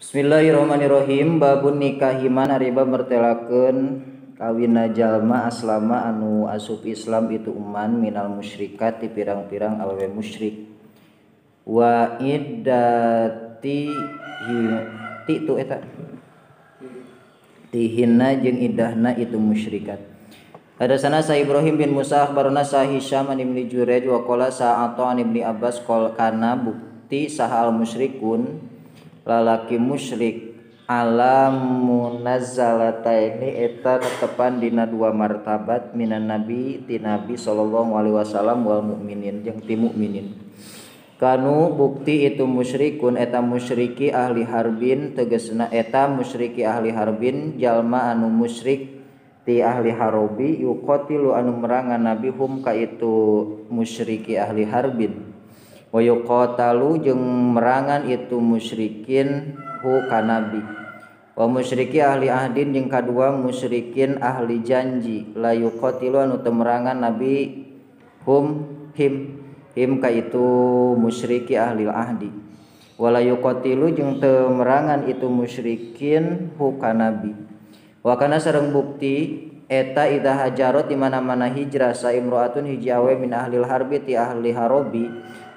Bismillahirrahmanirrahim. Babun nikahiman ariba mertelakeun kawinna jalma aslama anu asup Islam itu uman minal musyrikat ti pirang-pirang awewe musyrik wa iddati ti itu eta tihinna jeung idahna itu musyrikat. Hadatsana sa Ibrahim bin Musa akhbarana sa Hisyam an Ibnu Jurayj wa qala sa'atu an Ibnu Abbas qol kana bukti sahal musyrikun lalaki musyrik alam munazzalataini eta tetepan dina dua martabat minan nabi ti nabi sallallahu alaihi wasallam wal mukminin jeung ti mukminin. Kanu bukti itu musyrikun eta musyriki ahli harbin tegasna eta musyriki ahli harbin jalma anu musyrik ti ahli harobi yuqatilu anu merangan nabi hum ka itu musyriki ahli harbin wa yuqatalu jeung merangan itu musyrikin hu ka nabi wa musyriki ahli ahdin jeung kadua musyrikin ahli janji la yuqatilu anu teu merangan nabi him ka itu musyriki ahli ahdi wala yuqatilu jeung teu merangan itu musyrikin hu ka nabi wa kana sareng bukti eta idza hajarat di mana-mana hijrah sa imro'atun hiji awe min ahlil harbi ti ahli harobi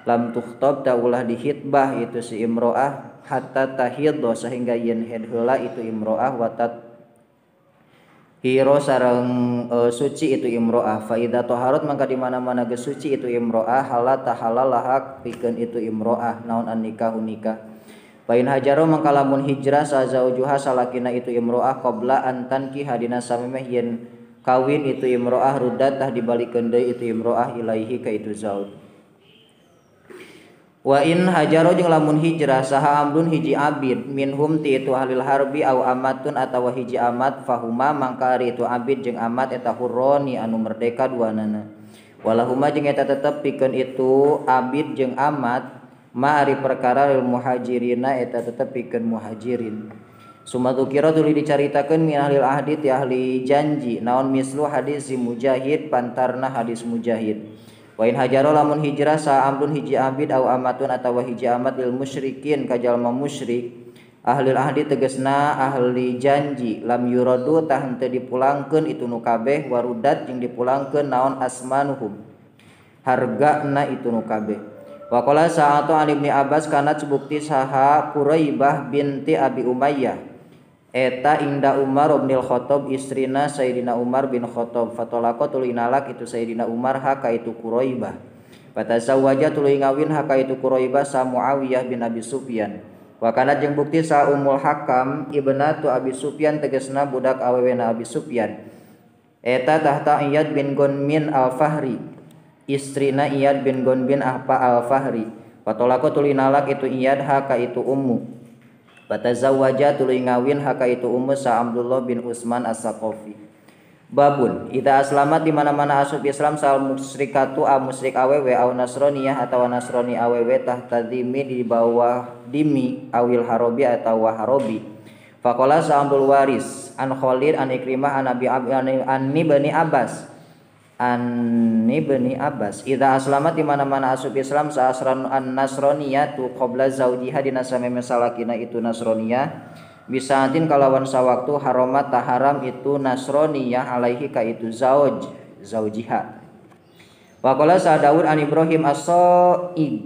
lam tukhtab da ulah dihitbah itu si imro'ah hatta tahiddo sehingga yen head heula itu imro'ah watat hiro sareng suci itu imro'ah fa idza taharat maka di mana-mana geus suci itu imro'ah halata halalah pikeun itu imro'ah naon an nikahu nikah bain hajaro mangka lamun hijrah sa zaujuha salakina itu imro'ah qabla an tanki hadina samemeh yen kawin itu imro'ah ruddat tah dibalikeun deui itu imro'ah ilaihi ka itu zauj. Wa in hajaro jeung lamun hijrah saha amrun hiji abid minhum ti itu ahlil harbi au amatun atawa hiji amat fahuma mangka ari itu abid jeung amat eta hurroni anu merdeka duanana walahuma jeung eta tetep pikeun itu abid jeung amat ma ari perkara lil muhajirina eta tetep pikeun muhajirin sumatu kira tuluy dicaritakeun min ahlil ahdi ti ahli janji naon mislu hadis si mujahid pantarna hadis mujahid. Wa in hajaro lamun hijrah sa amrun hiji abid au amatun atawa hiji amat lil musyrikin ka jalma musyrik ahli ahdi tegasna ahli janji lam yuradu tah henteu dipulangkeun itu nu kabeh warudat jeung dipulangkeun naon asmanuhum hargana itu nu kabeh. Wa qala sa'atu an Ibnu Abbas kana bukti saha Quraibah binti Abi Umayyah eta inda Umar bin Khattab istrina Sayyidina Umar bin Khattab fatalaqa tuluy nalak itu Sayyidina Umar haka itu Quraibah fatazawwaja tuluy ngawin haka itu Quraibah sa Muawiyah bin Abi Sufyan wa kana jeung bukti sa Ummul Hakam ibnatu Abi Sufyan tegasna budak awewena Abi Sufyan eta tahta Iyad bin Gunmin al-Fahri istrina Iyad bin Gunmin ahpa al-Fahri fatalaqa tuluy nalak itu Iyad haka itu ummu batazawwaja tuluy ngawin haka itu ummu sa Abdullah bin Utsman as-Saqafi. Babun ida aslamat di mana-mana asup Islam sal musyrikatu musyrik awewe au nasraniyah atawa nasrani awewe tahta dimi di bawah dimi awil harobi atawa harobi faqala sa Abdul Waris an Khalid an Ikrimah an Abi Bani Abbas idza aslamat di mana-mana asup Islam sa asran an nasraniyatu qabla zaujiha dina sameme salakina itu nasraniyah bisaatin kalawan sawaktu haramat taharam itu nasraniyah alaihi ka itu zaujiha wa qala sa Daud an Ibrahim as-Sa'id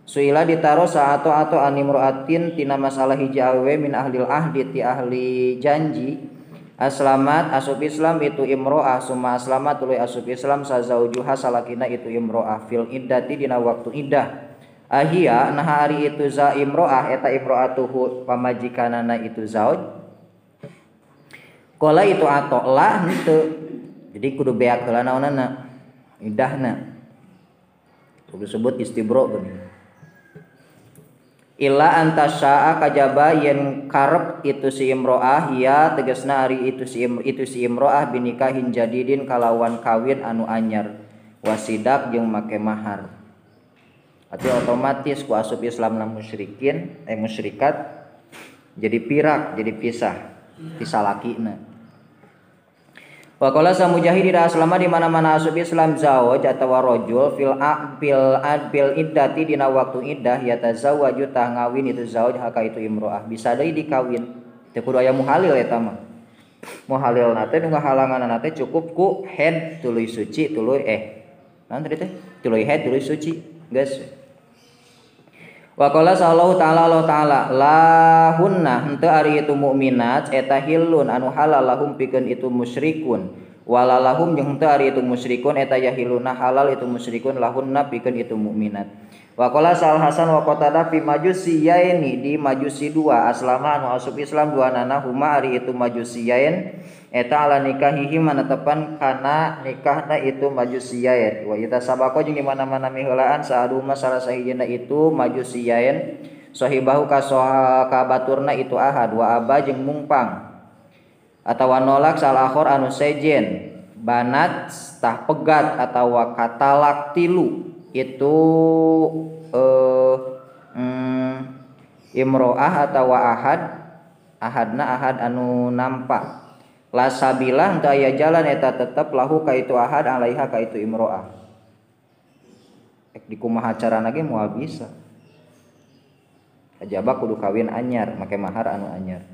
suila ditaro sa'atu an imra'atin tina masalah hiji awewe min ahlil ahdi ti ahli janji aslamat asup Islam itu imro'ah summa aslamat tuluy asup Islam sa zaujuha salakina itu imro'ah fil iddati dina waktu iddah ahia nah hari itu za imro'ah eta imro'atuhu pamajikanana itu zauj qala itu atolah henteu jadi kudu beak heula naonana iddahna disebut istibro geuning illa antasya'a kajaba yen karep itu si imro'ah ya tegasna ari itu si imro'ah binikahin jadidin kalawan kawin anu anyar wasidak jeung make mahar arti otomatis ku asup Islamna musyrikat jadi pirak jadi pisah lakina Wa qala sa mujahid ida aslama di mana-mana asup Islam zawaj atawa rajul fil iddati dina waktu iddah yatazawwaju tah ngawin itu zawaj haka itu imroah bisa deui dikawin teu kudu aya muhalil eta mah muhalilna teh nu ngahalanganna teh cukup ku head tuluy suci tuluy naon tadi teh tuluy head tuluy suci geus. Wa qala sallallahu ta'ala Allah ta'ala lahunna henteu ari itu mukminat eta hilun anu halal lahum pikeun itu musyrikun walalahum jeung henteu ari itu musyrikun eta yahiluna halal itu musyrikun lahunna pikeun itu mukminat. Wa qala sal Hasan wa Qatadah fi majusiyaini di majusi dua aslama anu asup Islam duanana huma ari itu majusiyain eta ala nikahihi manetepan kana nikahna itu majusiyain wa ita sabaqo jeung di mana-mana miheulaan saaduma salah sahijina itu majusiyain sahibahu ka baturna itu ahad wa aba jeung mungpang atawa nolak salakhor anu sejen banat tah pegat atawa katalak tilu itu imroah atawa ahadna ahad anu nampak la sabilah henteu aya jalan eta tetep lahu ka itu ahad alaiha ka itu imroah di kumaha carana ge moal bisa kajaba kudu kawin anyar make mahar anu anyar.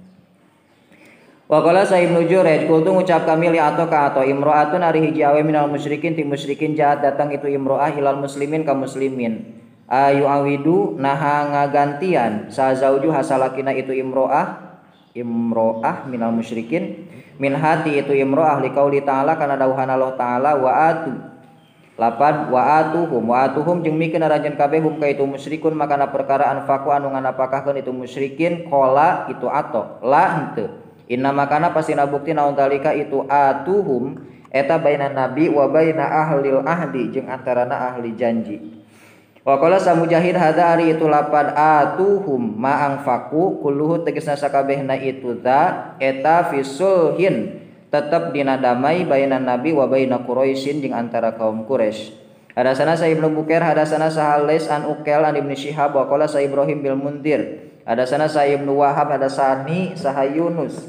Wa qala sa Ibnu Jurayj kultu ngucap kami li atau imro'atun ari hiji awe minal musyrikin ti musyrikin jahat datang itu imro'ah ilal muslimin ka muslimin ayu awidu naha ngagantian sa zauju hasalakina itu imro'ah minal musyrikin min hati itu imro'ah liqauli ta'ala kana dawuhan Allah ta'ala wa atuhum jeung mikeun arajan kabeh hum ka itu musyrikun makana perkara anfaqu anu nganapakahkeun itu musyrikin qala itu ato la henteu inna makana pasina bukti naon talika itu atuhum eta baina nabi wa baina ahlil ahdi jeung antarana ahli janji. Wa qala sa mujahid hada ari itu lapad atuhum ma anfaqu kulluhu tegasna sakabehna itu za eta fisulhin tetep dina damai baina nabi wa baina quraisyin jeung antara kaum Quraisy. Hadasana sa Ibnu Bukair hadasana sa Halis an Uqail an Ibnu Syihab wa qala sa Ibrahim bil Mundir hadasana sa Ibnu Wahab hadasani sa Yunus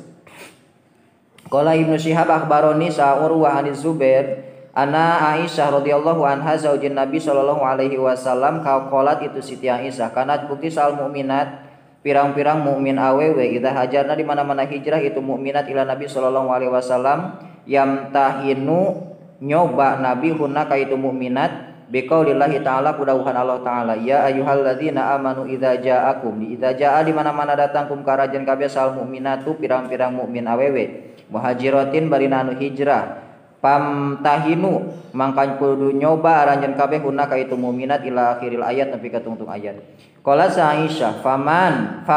qala Ibnu Syihab akhbaroni sa Urwah an Zubair ana Aisyah radhiyallahu anha zaujin Nabi sallallahu alaihi wasallam qalat itu Siti Aisyah kanat bukti sal mukminat pirang-pirang mukmin awewe idza hajarna di mana-mana hijrah itu mukminat ila Nabi sallallahu alaihi wasallam yamtahinu nyoba Nabi hunna ka itu mukminat biqaulillahi ta'ala kudawuhan Allah ta'ala ya ayyuhalladzina amanu idza ja'akum di mana-mana datang kum karajan kabeh sal mukminatu pirang-pirang mukmin awewe muhajiratin barina anu hijrah pamtahinu mangkan kudu nyoba aranjeun kabeh hunna ka itu mukminat ila akhiril ayat nepi ka tungtung ayat. Qala sa Aisyah faman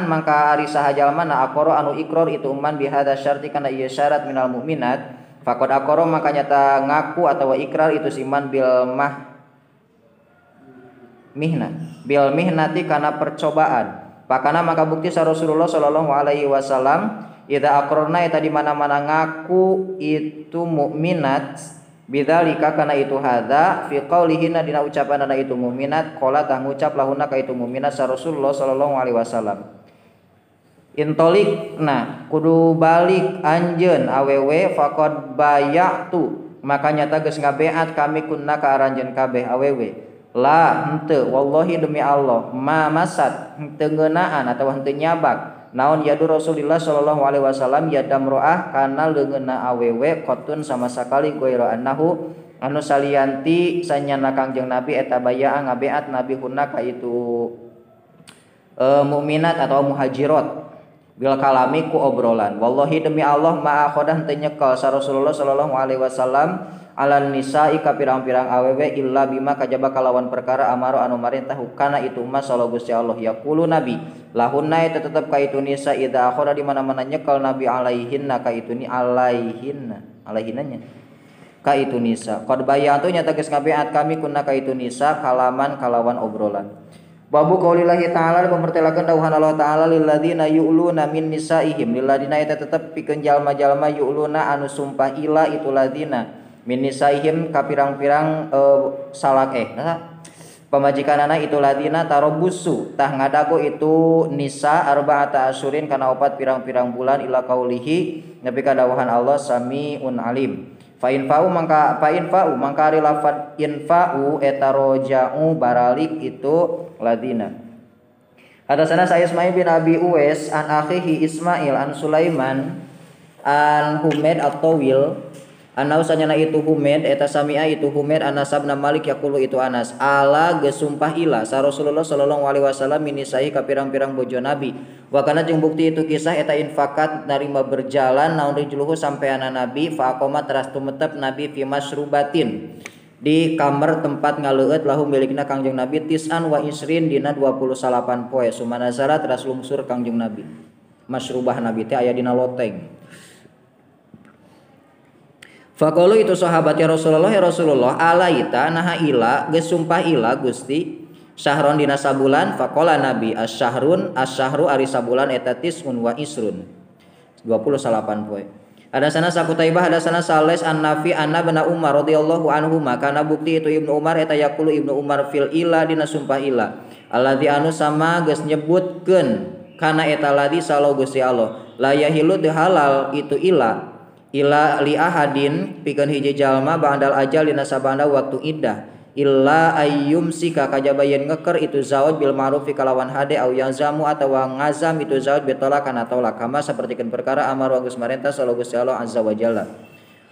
mangka ari saha jalma na aqra anu iqrar itu umman bihadza syarti kana ieu syarat minal mukminat faqad aqra maka nyata ngaku atawa ikrar itu siman bil mihnati kana percobaan. Pakana maka bukti sa Rasulullah sallallahu alaihi wasallam idza aqrarna eta di mana-mana ngaku itu mukminat bidzalika kana itu hadza fi qaulihi dina ucapanna itu mukminat qala tah ngucap lahuna ka itu mukminat sa Rasulullah sallallahu alaihi wasallam intolikna kudu balik anjeun awewe faqad bayatu makanya nyata geus ngabeat kami kunna ka aranjeun kabeh awewe la henteu wallahi demi Allah ma masat henteu ngeunaan atawa henteu nyabak naon yadu Rasulullah sallallahu alaihi wasallam yadam roah kana leungeunna awewe qotun sama sakali goira annahu anu salianti sanyana Kangjeng Nabi eta bayaa ngabeat Nabi hunna ka itu mukminat atau muhajirat bil kalami ku obrolan wallahi demi Allah ma akhodah teu nyekel sa Rasulullah sallallahu alaihi wasallam alal nisa'i ka pirang-pirang awewe illa bima kajaba kalawan perkara amaru anu marintah kana itu mas sallallahu Gusti Allah yaqulu nabi lahunna eta tetep ka itu nisa idza akhara di mana-mana nyekel nabi alaihinna ka itu ni alaihinnanya ka itu nisa qad bayatu nyata geus ngabeat kami kunna ka itu nisa kalaman kalawan obrolan. Babu qaulillahi ta'ala pamertelakeun dawuhan Allah ta'ala lil ladzina yu'luna min nisaihim lil ladzina eta tetep pikeun jalma-jalma yu'luna anu sumpah ila itu ladzina min nisaihim ka pirang-pirang pamajikanana itu ladina tarobusu tah ngadago itu nisa arba'ata asyurin kana 4 pirang-pirang bulan ila qaulihi nepi ka dawuhan Allah samiun alim. Fa infa'u mangka ari lafad infa'u eta roja'u baralik itu ladina. Hadasana saya Ismail bin Abi Uwais an akhihi Ismail an Sulaiman an Humaid at-Tawil anau sanyana itu Humaid eta sami'a itu Humaid Anas bin Malik yaqulu itu Anas ala gesumpah ila sa Rasulullah sallallahu alaihi wasallam minisai ka pirang-pirang bojo Nabi wa kana jeung bukti itu kisah eta infakat narima berjalan naun rijluhu sampeana Nabi fa aqama teras tumetep Nabi fi masrubatin di kamar tempat ngaleueut lahu milikna Kangjeng Nabi tis'an wa isrin dina 28 poe sumanazara teras lungsur Kangjeng Nabi. Masrubah Nabi teh aya dina loteng. Faqalu itu sahabat ya Rasulullah alaita naha ila geus sumpah ila Gusti syahron dina sabulan faqala Nabi asyahru ari sabulan eta tis'un wa isrun 28 poe. Hadasana Sakutaibah hadasana Sales an-Nafi anna bin Umar radhiyallahu anhuma kana bukti itu Ibnu Umar eta yaqulu Ibnu Umar fil ila dina sumpah ila alladzi anu sama geus nyebutkeun kana eta ladzi salo Gusti Allah la yahilu halal itu ila li ahadin pikeun hiji jalma ba'dal ajal dina sabanda waktu iddah illa ayyum sika kajabayan ngeker itu zawaj bil ma'ruf kalawan hade au yazamu atawa ngazam itu zawaj bitolak kana tolak kama sapertikeun perkara amar wa Gus marenta sallallahu Gusti Allah azza wa jalla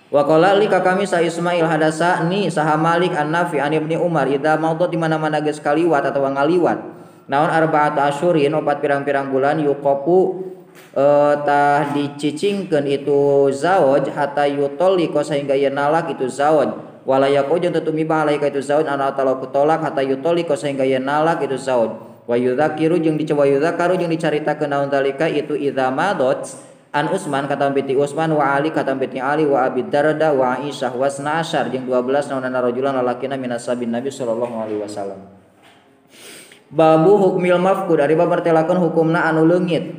wa qala li ka kami sa Ismail hadasa ni saha Malik an-Nafi an Ibnu Umar idza maudot di mana-mana geus kaliwat atawa ngaliwat naon arba'ata asyurin 4 pirang-pirang bulan yuqafu tah dicicingkeun itu zawaj hatta yutolliko sehingga ieu nalak itu zawaj walayako jeung tetumi balaika itu zawaj ana talaku tolak hatta yutolliko sehingga ieu nalak itu zawaj wa yudzakiru jeung dicawayudakaru jeung dicaritakeun naon dalika itu idza madot an Utsman kata binti Utsman wa Ali kata binti Ali wa Abi Darda wa Aisyah wa 12 jeung 12 naonana rajulan lalakina minas sabin Nabi sallallahu alaihi wasallam. Babu hukmil mafqud ari bab martelakeun hukumna anu leungit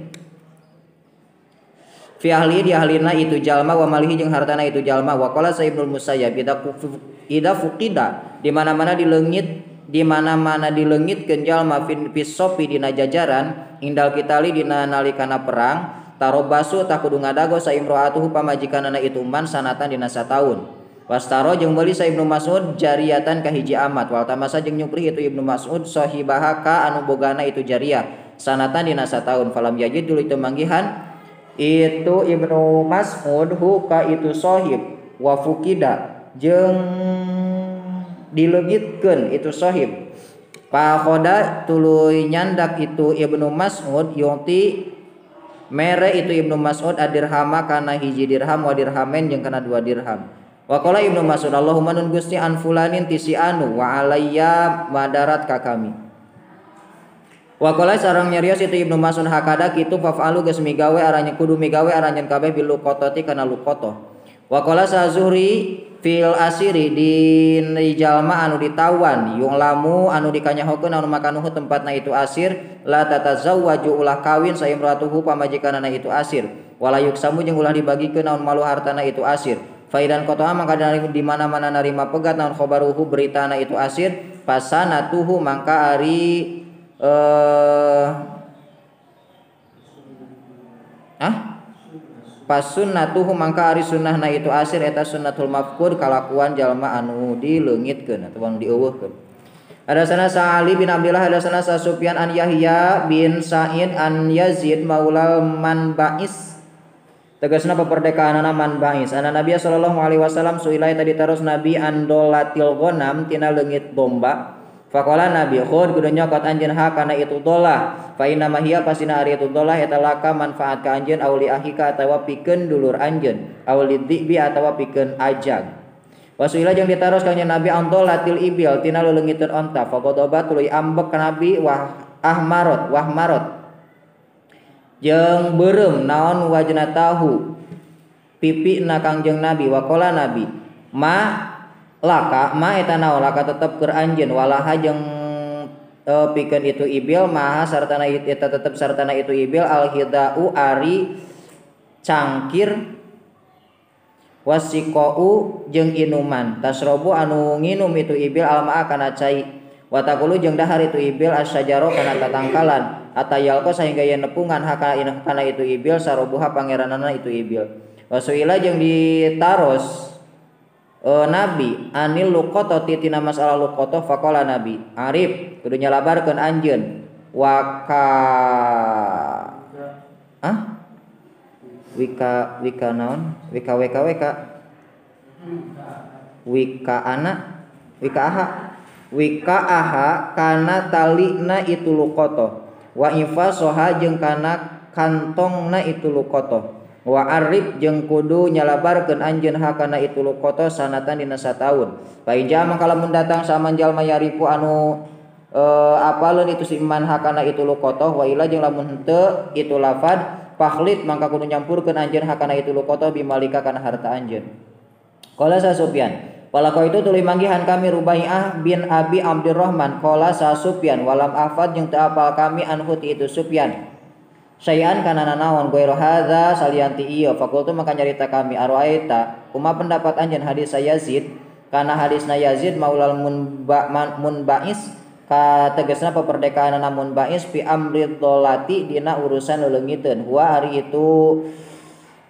fi ahli di ahlina itu jalma wa malihi jeung hartana itu jalma wa qala Ibnu Musayyab ida fuqida di mana-mana dileungitkeun jalma fi sofi dina jajaran indal kitali dina nalikana perang tarobasu tak kudu ngadago sa imroatuhu pamajikanana itu man sanatan dina sataun wastaro jeung meuli sa Ibnu Mas'ud jariyatan ka hiji amat wal tamasa jeung nyupri itu Ibnu Mas'ud sahibaha ka anu bogana itu jariyah sanatan dina sataun falam yajid dulu itu manggihan itu Ibnu Mas'ud huka itu sohib wa fukida jeung dileungitkeun itu sohib pa khoda tuluy nyandak itu Ibnu Mas'ud yuti mere itu Ibnu Mas'ud adirhama kana hiji dirham wa dirhamen jeung kana 2 dirham wa qala Ibnu Mas'ud Allahumma nun Gusti an fulanin tisi anu wa alayya madarat ka kami. Wa qala sareng nyarios itu Ibnu Mas'ud hakada kitu fa'alu geus migawe aranya kudu migawe aranjeun kabeh bil luqatati kana luqatah. Wa qala Zuhri fil asiri di jalma anu ditawan yung lamu anu dikanyahokeun anu makanuhu tempatna itu asir la tatazawwaju ulah kawin sa imratuhu pamajikanana itu asir wala yuksamu jeung ulah dibagikeun naon malu hartana itu asir. Faidan qata'a mangka di mana-mana narima pegat naon khabaruhu beritana itu asir pasanatuhu mangka ari pasunnatuhu mangka ari sunnahna itu asir eta sunnatul mafqud kalakuan jalma anu dileungitkeun atawa anu dieuweuhkeun. Hadasana Sa'ali bin Abdullah hadasana Sa Sufyan an Yahya bin Sa'id an Yazid maula Manba'is tegasna peperdekaan Manba'is ana Nabi sallallahu alaihi wasallam suila tadi terus Nabi andolatil ghanam tina leungit domba. Faqala Nabi khud kudu nyokot anjeun hak kana itu dolah fa inna mahiya pasina ari itu dolah eta laka manfaat ka anjeun auli ahika atawa pikeun dulur anjeun auli dibi atawa pikeun ajag wasuila jeung ditaros ka Nabi antol latil ibil tina leungiteun onta faqadoba tuluy ambek ka Nabi wahmarot jeung beureum naon wajna tahu pipina Kangjeng Nabi waqala Nabi laka ma eta naon laka tetep keur anjeun walaha jeung pikeun itu ibil maha sartana eta tetep sartana itu ibil al hidau ari cangkir wasiqau jeung inuman tasrobu anu nginum itu ibil almaa kana cai Wa taqulu jeung dahar itu ibil asyajaro kana tatangkalan atayalqa sehingga yen nepungan kana itu ibil sarobuha pangeranana itu ibil. Wa suila jeung ditaros Nabi anil luqata tina masalah luqata faqala Nabi arif kudu nyalabarkeun anjeun wika naon wika aha kana talina itu luqata wa ifasoha jeung kana kantongna itu luqata wa arif jeung kudu nyalabarkeun anjeun hakana itu luqata sanatan dina sataun fa inja mangkala mun datang saman jalma yarifu anu apaleun itu si iman hakana itu luqata wa ila jeung lamun henteu itu lafad fakhlit mangka kudu nyampurkeun anjeun hakana itu luqata bimalika kana harta anjeun. Qala sa Sufyan palako itu tuluy manggihan kami Rubai'ah bin Abi Abdurrahman qala sa Sufyan walam afad jeung teu apal kami anhu ti itu Sufyan sayan kana nanaon goiro hadza salianti ieu fakultu maka nyarita kami araita kumaha pendapat anjeun hadis Yazid kana hadisna Yazid maulal munba'is ka tegasna peperdekaanna munba'is fi amri dholati dina urusan leungiteun huwa hari itu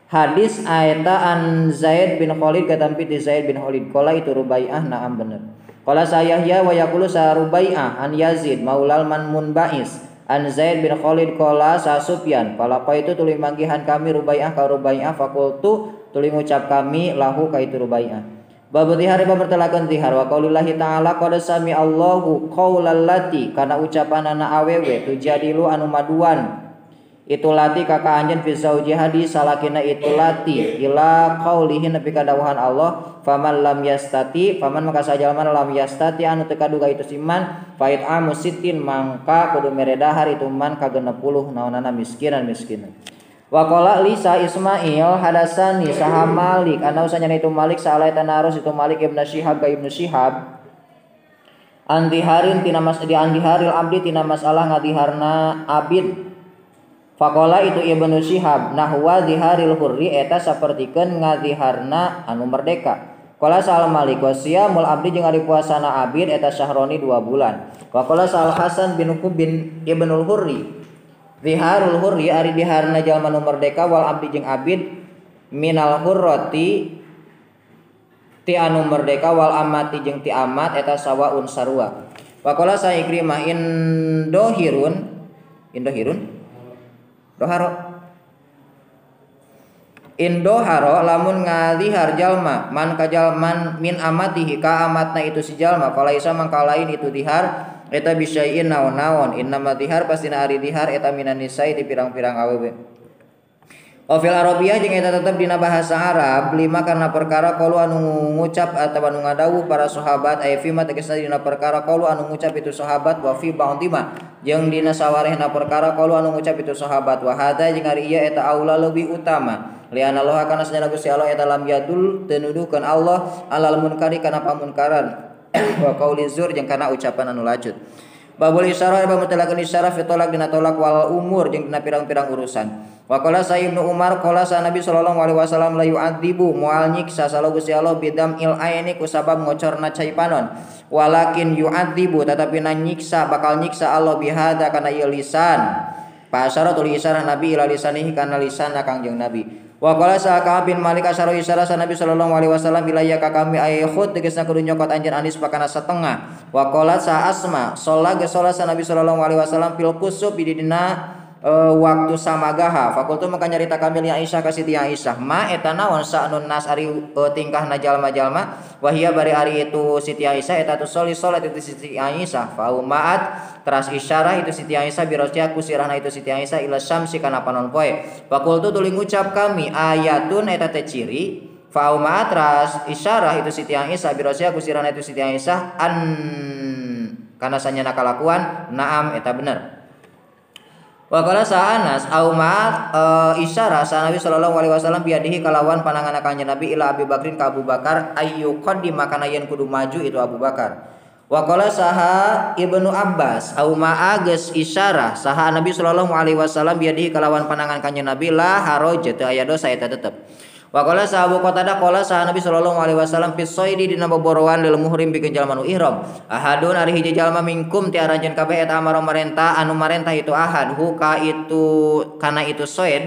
hadis aeta an Zaid bin Khalid katampi di Zaid bin Khalid qala itu Rubai'ah naam bener qala Yahya wa yaqulu sa Rubai'ah an Yazid maulal munba'is an Zaid bin Khalid qala sa Sufyan palapa itu tuluy manggihan kami Rubai'ah ka Rubai'ah fakultu tuluy ngucap kami lahu ka itu Rubai'ah bab tihar pamertelakeun tihar wa qaulillahi ta'ala qad sami Allahu qaulal lati kana ucapanana awewe tujadilu anu maduan itu lati kaka anjeun fi zaujiha di salakina itu lati ila qaulihi nepi ka dawuhan Allah faman lam yastati faman maka sajalma lam yastati anu teu kaduga itu siman fait amusitin mangka kudu mere dahar itu man ka 60 naonana miskinan wa qala li sa Ismail hadasani saha Malik ana usahnya itu Malik salah tanarus itu Malik Ibnu Syihab ka Ibnu Syihab andiharin tina mas di andiharil abdi tina masalah ngadiharna abid faqala itu Ibnu Syihab nahwa ziharil hurri eta sapertikeun ngadiharna anu merdeka qala sal Malik wasiyamul abdi jeung ari puasana abid eta syahroni 2 bulan wa qala sal Hasan bin Kubin Ibnul Hurri ziharul hurri ari diharna jalma nu merdeka wal abdi jeung abid minal hurrati ti anu merdeka wal amati jeung ti amat eta sawaun sarua wa qala sa Ikrimah indohirun Indoharo lamun ngalihar jalma man kajalman min amatihi ka amatna itu si jalma falaisa mangka lain itu dihar eta bisyai'in naon-naon innama dihar pastina ari dihar eta minan nisai di pirang-pirang awewe Ofil Arabiyah jeung eta tetep dina bahasa Arab lima karena perkara qaulu anu ngucap atawa anu ngadawuh para sahabat aya fi ma tegasna dina perkara qaulu anu ngucap itu sahabat wa fi ba'dima jeung dina sawarehna perkara qaulu anu ngucap itu sahabat wa hadza jeung ari ieu eta aula leuwih utama liana Allah kana sanesna Gusti Allah eta lam yadul teu nuduhkeun Allah alal munkari kana pamunkaran wa qauli zur jeung kana ucapan anu lacut babul isyarah bab mutalakeun isyarah fi tolak dina tolak wal umur jeung dina pirang-pirang urusan wa qala sa Ibnu Umar qala sa Nabi sallallahu alaihi wasallam la yu'adzibu moal nyiksa sallallahu Gusti Allah bidam il aini ku sabab ngocorna cai panon walakin yu'adzibu tetapi na nyiksa bakal nyiksa Allah bihada kana ieu lisan Pasyaratul isyarah Nabi ila lisanihi kana lisan Kangjeng Nabi. Wa qala Sa'ab bin Malik asyara isyarah sa Nabi sallallahu alaihi wasallam ilayya ka kami aykhud tegasna kudu nyokot anjeun anis pakana setengah. Wa qala sa Asma sholat ge sholat sa Nabi sallallahu alaihi wasallam fil kusuf di dina waktu samagaha. Fakultu maka nyarita kami li Aisyah ka Siti Aisyah ma eta naon sa'nun nas ari tingkahna jalma-jalma wa hiya bari ari itu Siti Aisyah eta tu sholat itu Siti Aisyah fa umaat teras isyarah itu Siti Aisyah birosya kusirahna itu Siti Aisyah ila syamsi kana panon poe. Fakultu tuluy ngucap kami ayatun eta teh ciri fa umaat teras isyarah itu Siti Aisyah birosya kusirahna itu Siti Aisyah an kana sanyana kalakuan naam eta bener. Wa qala sa'anas au ma isyarah sa Nabi sallallahu alaihi wasallam biadihi kalawan panangan kanjeng Nabi ila Abi Bakrin ka Abu Bakar ayu qaddima kana yen kudu maju itu Abu Bakar. Wa qala saha Ibnu Abbas au ma geus isyarah saha Nabi sallallahu alaihi wasallam biadihi kalawan panangan kanjeng Nabi la haraj teu aya dosa eta tetep. Wa qala sahabu Qatadah qala sa Nabi sallallahu alaihi wasallam fi shaidi dina boborowan lil muhrim pikeun jalma nu ihram. Ahadun ari hiji jalma minkum ti aranjeun kabeh eta amaro marentah anu marentah itu ahad hu ka itu kana itu soid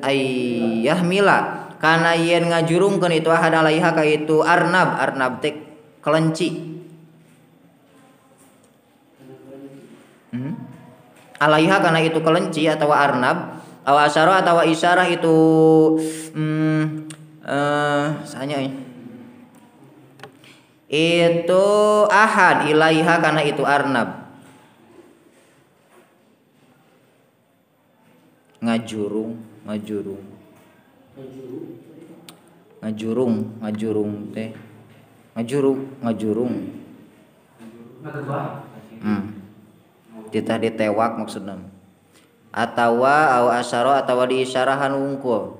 ayyahmila kana yen ngajurungkeun itu ahad alaiha ka itu arnab teh kelenci. Alaiha kana itu kelenci atau arnab aw asyara atau isyarah itu sanya itu ahad ilaiha kana itu arnab ngajurung teh ngajurung titah ditewak maksudna atawa au asyara atawa diisyarahan wungkul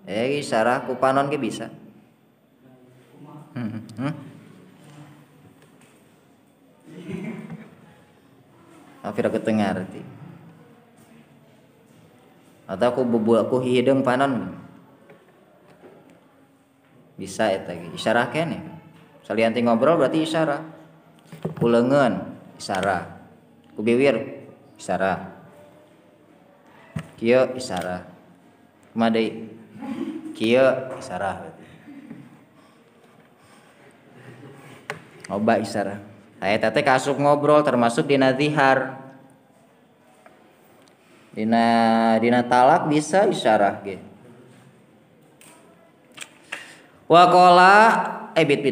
isyarah ku panon ge bisa Afira ketengar ti atau ku bubul ku hideung panon bisa eta ge isyarah keneh salianti ngobrol berarti isyarah kuleungeun isyarah ku biwir isyarah kieu isyarah kumaha deui kieu isyarah loba isyarah eta teh kaasup ngobrol termasuk dina zihar dina talak bisa isyarah ge wa qala bit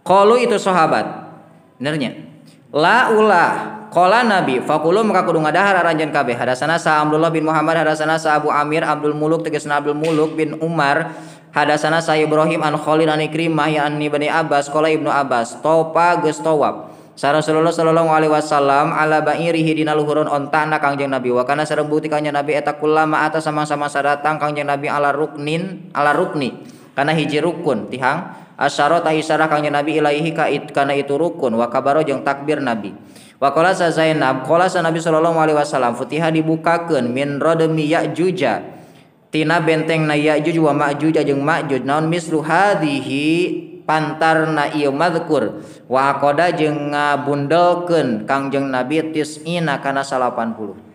qalu itu sahabat benernya la ulah qala nabi faqulu maka kudu ngadahar aranjeun kabeh hadasana sa Abdullah bin Muhammad hadasana sa Abu Amir Abdul Muluk tegasna Abdul Muluk bin Umar hadasana sa Ibrahim an Khalid an Ikrimah ya an Ibnu Abbas qala Ibnu Abbas topa geus tawab sa Rasulullah sallallahu alaihi wasallam ala ba'irihi dina luhureun ontana Kangjeng Nabi wa kana sareng bukti Kangjeng Nabi eta kullama ata sama-sama sadatang Kangjeng Nabi ala rukni kana hiji rukun tihang asyara ta isyarah Kangjeng Nabi ilaihi kana itu rukun wa kabaro jeung takbir Nabi wa qala sa Zainab qala sa Nabi sallallahu alaihi wasallam futiha dibukakeun min radmi Ya'juj tina bentengna Ya'juj wa Ma'juj jeung Ma'juj naon mislu hadhihi pantarna ieu madzkur wa aqada jeung ngabundelkeun Kangjeng Nabi tis'ina kana 80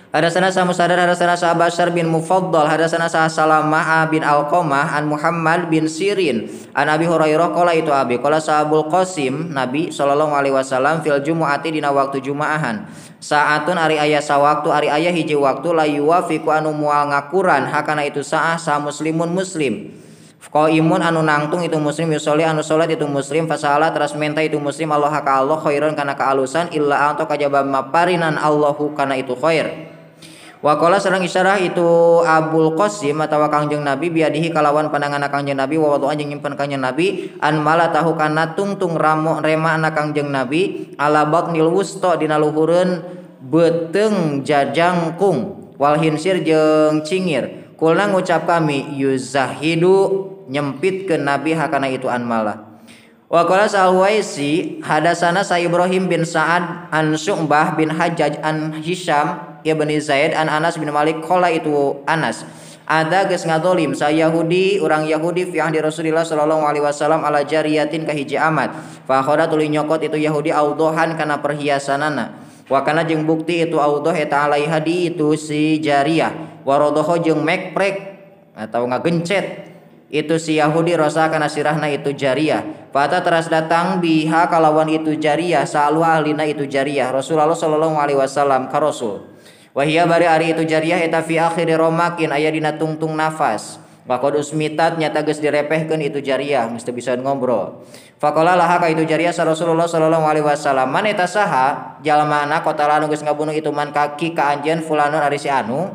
Hadasana sa Musaddad hadasana sa Bashar bin Mufaddal hadasana sa Salamah bin Alqamah an Muhammad bin Sirin an Abi Hurairah qala itu Abi qala sahabul Qasim Nabi sallallahu alaihi wasallam fil jumu'ati dina waktu jumaahan saatun ari aya sawaktu ari aya hiji waktu la yuwafiqu anu moal ngakuran hakana itu saah sa muslimun muslim qaimun anu nangtung itu muslim yusolli anu salat itu muslim fasalah teras minta itu muslim Allah ka Allah khairan kana kaalusan illa anta kajaba maparinan Allahu kana itu khair. Wa qala sareng isyarah itu Abul Qasim atawa Kangjeng Nabi biadihi kalawan pandangan Kangjeng Nabi wa wadhu anjing nyimpen Kangjeng Nabi an mala tahu kana tungtung rema anak Kangjeng Nabi ala batnil wusta dina luhureun beteung jajangkung wal hinsir jeung cingir kulna ngucap kami yuzahidu nyempitkeun Nabi hakana itu an mala. Wa qala Al-Waisi hadasana sa Ibrahim bin Sa'ad an Syu'bah bin Hajjaj an Hisham ibn Zaid an Anas bin Malik qala itu Anas ada geus ngadolim sa Yahudi urang Yahudi fi ahdi Rasulillah sallallahu alaihi wasallam ala jariyatin ka hiji amat fa khada tuluy nyokot itu Yahudi audohan kana perhiasanana wa kana jeung bukti itu audoh eta alaiha di itu si jariyah wa rodoho jeung mekprek atau ngagencet itu si Yahudi rasa kana sirahna itu jariyah fata teras datang biha kalawan itu jariyah salu ahlina itu jariyah Rasulullah sallallahu alaihi wasallam ka Rasul wahia bari ari itu jariyah eta fi akhir romakin aya dina tungtung nafas wa qad usmitat nyata geus direpehkeun itu jariyah geus teu bisa ngobrol faqala laha ka itu jariyah sa Rasulullah sallallahu alaihi wasallam man eta saha jalmana qatala anu geus ngabunuh itu man kaki ka anjeun fulanun ari si anu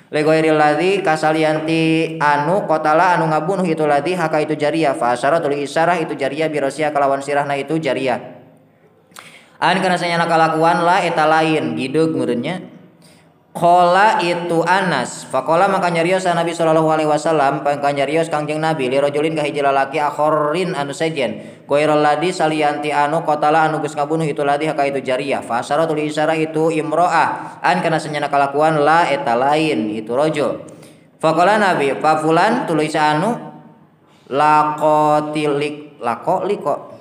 legoiril ladzi kasalianti anu qatala anu ngabunuh itu ladzi haka itu jariyah fa asyaratul isyarah itu jariyah birosia kalawan sirahna itu jariyah an kana sanyana kalakuan la eta lain gideug meureunnya Qala itu Anas, faqala maka nyarios Nabi sallallahu alaihi wasallam, pangka nyarios Kangjeng Nabi li rajulin ka hiji lalaki akhorin anu sejen, goirol ladi salianti anu qatala anu geus ngabunuh itu ladi ka itu jariyah, fa asyaratul isyarah itu imro'ah, an kana senyana kalakuan la eta lain itu rajul. Faqala Nabi, fa fulan tuluy anu laqotilik laqo liko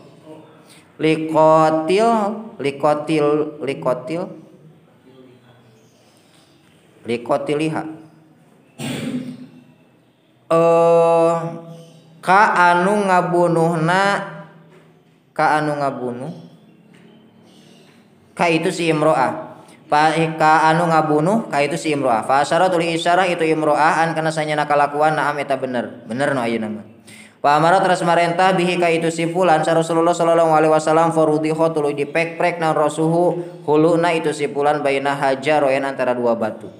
likotiliha ka anu ngabunuh ka itu si imro'ah ka anu ngabunuh ka itu si imro'ah fa asyaratul isyarah itu imro'ah an kana sanyana kalakuan naam eta bener nu ayeuna mah wa amara terus marentah bihi ka itu si fulan sa Rasulullah sallallahu alaihi wasallam farudhiha tuluy dipek-prek naon rasuhu huluna itu si fulan baina hajaroen antara dua batu.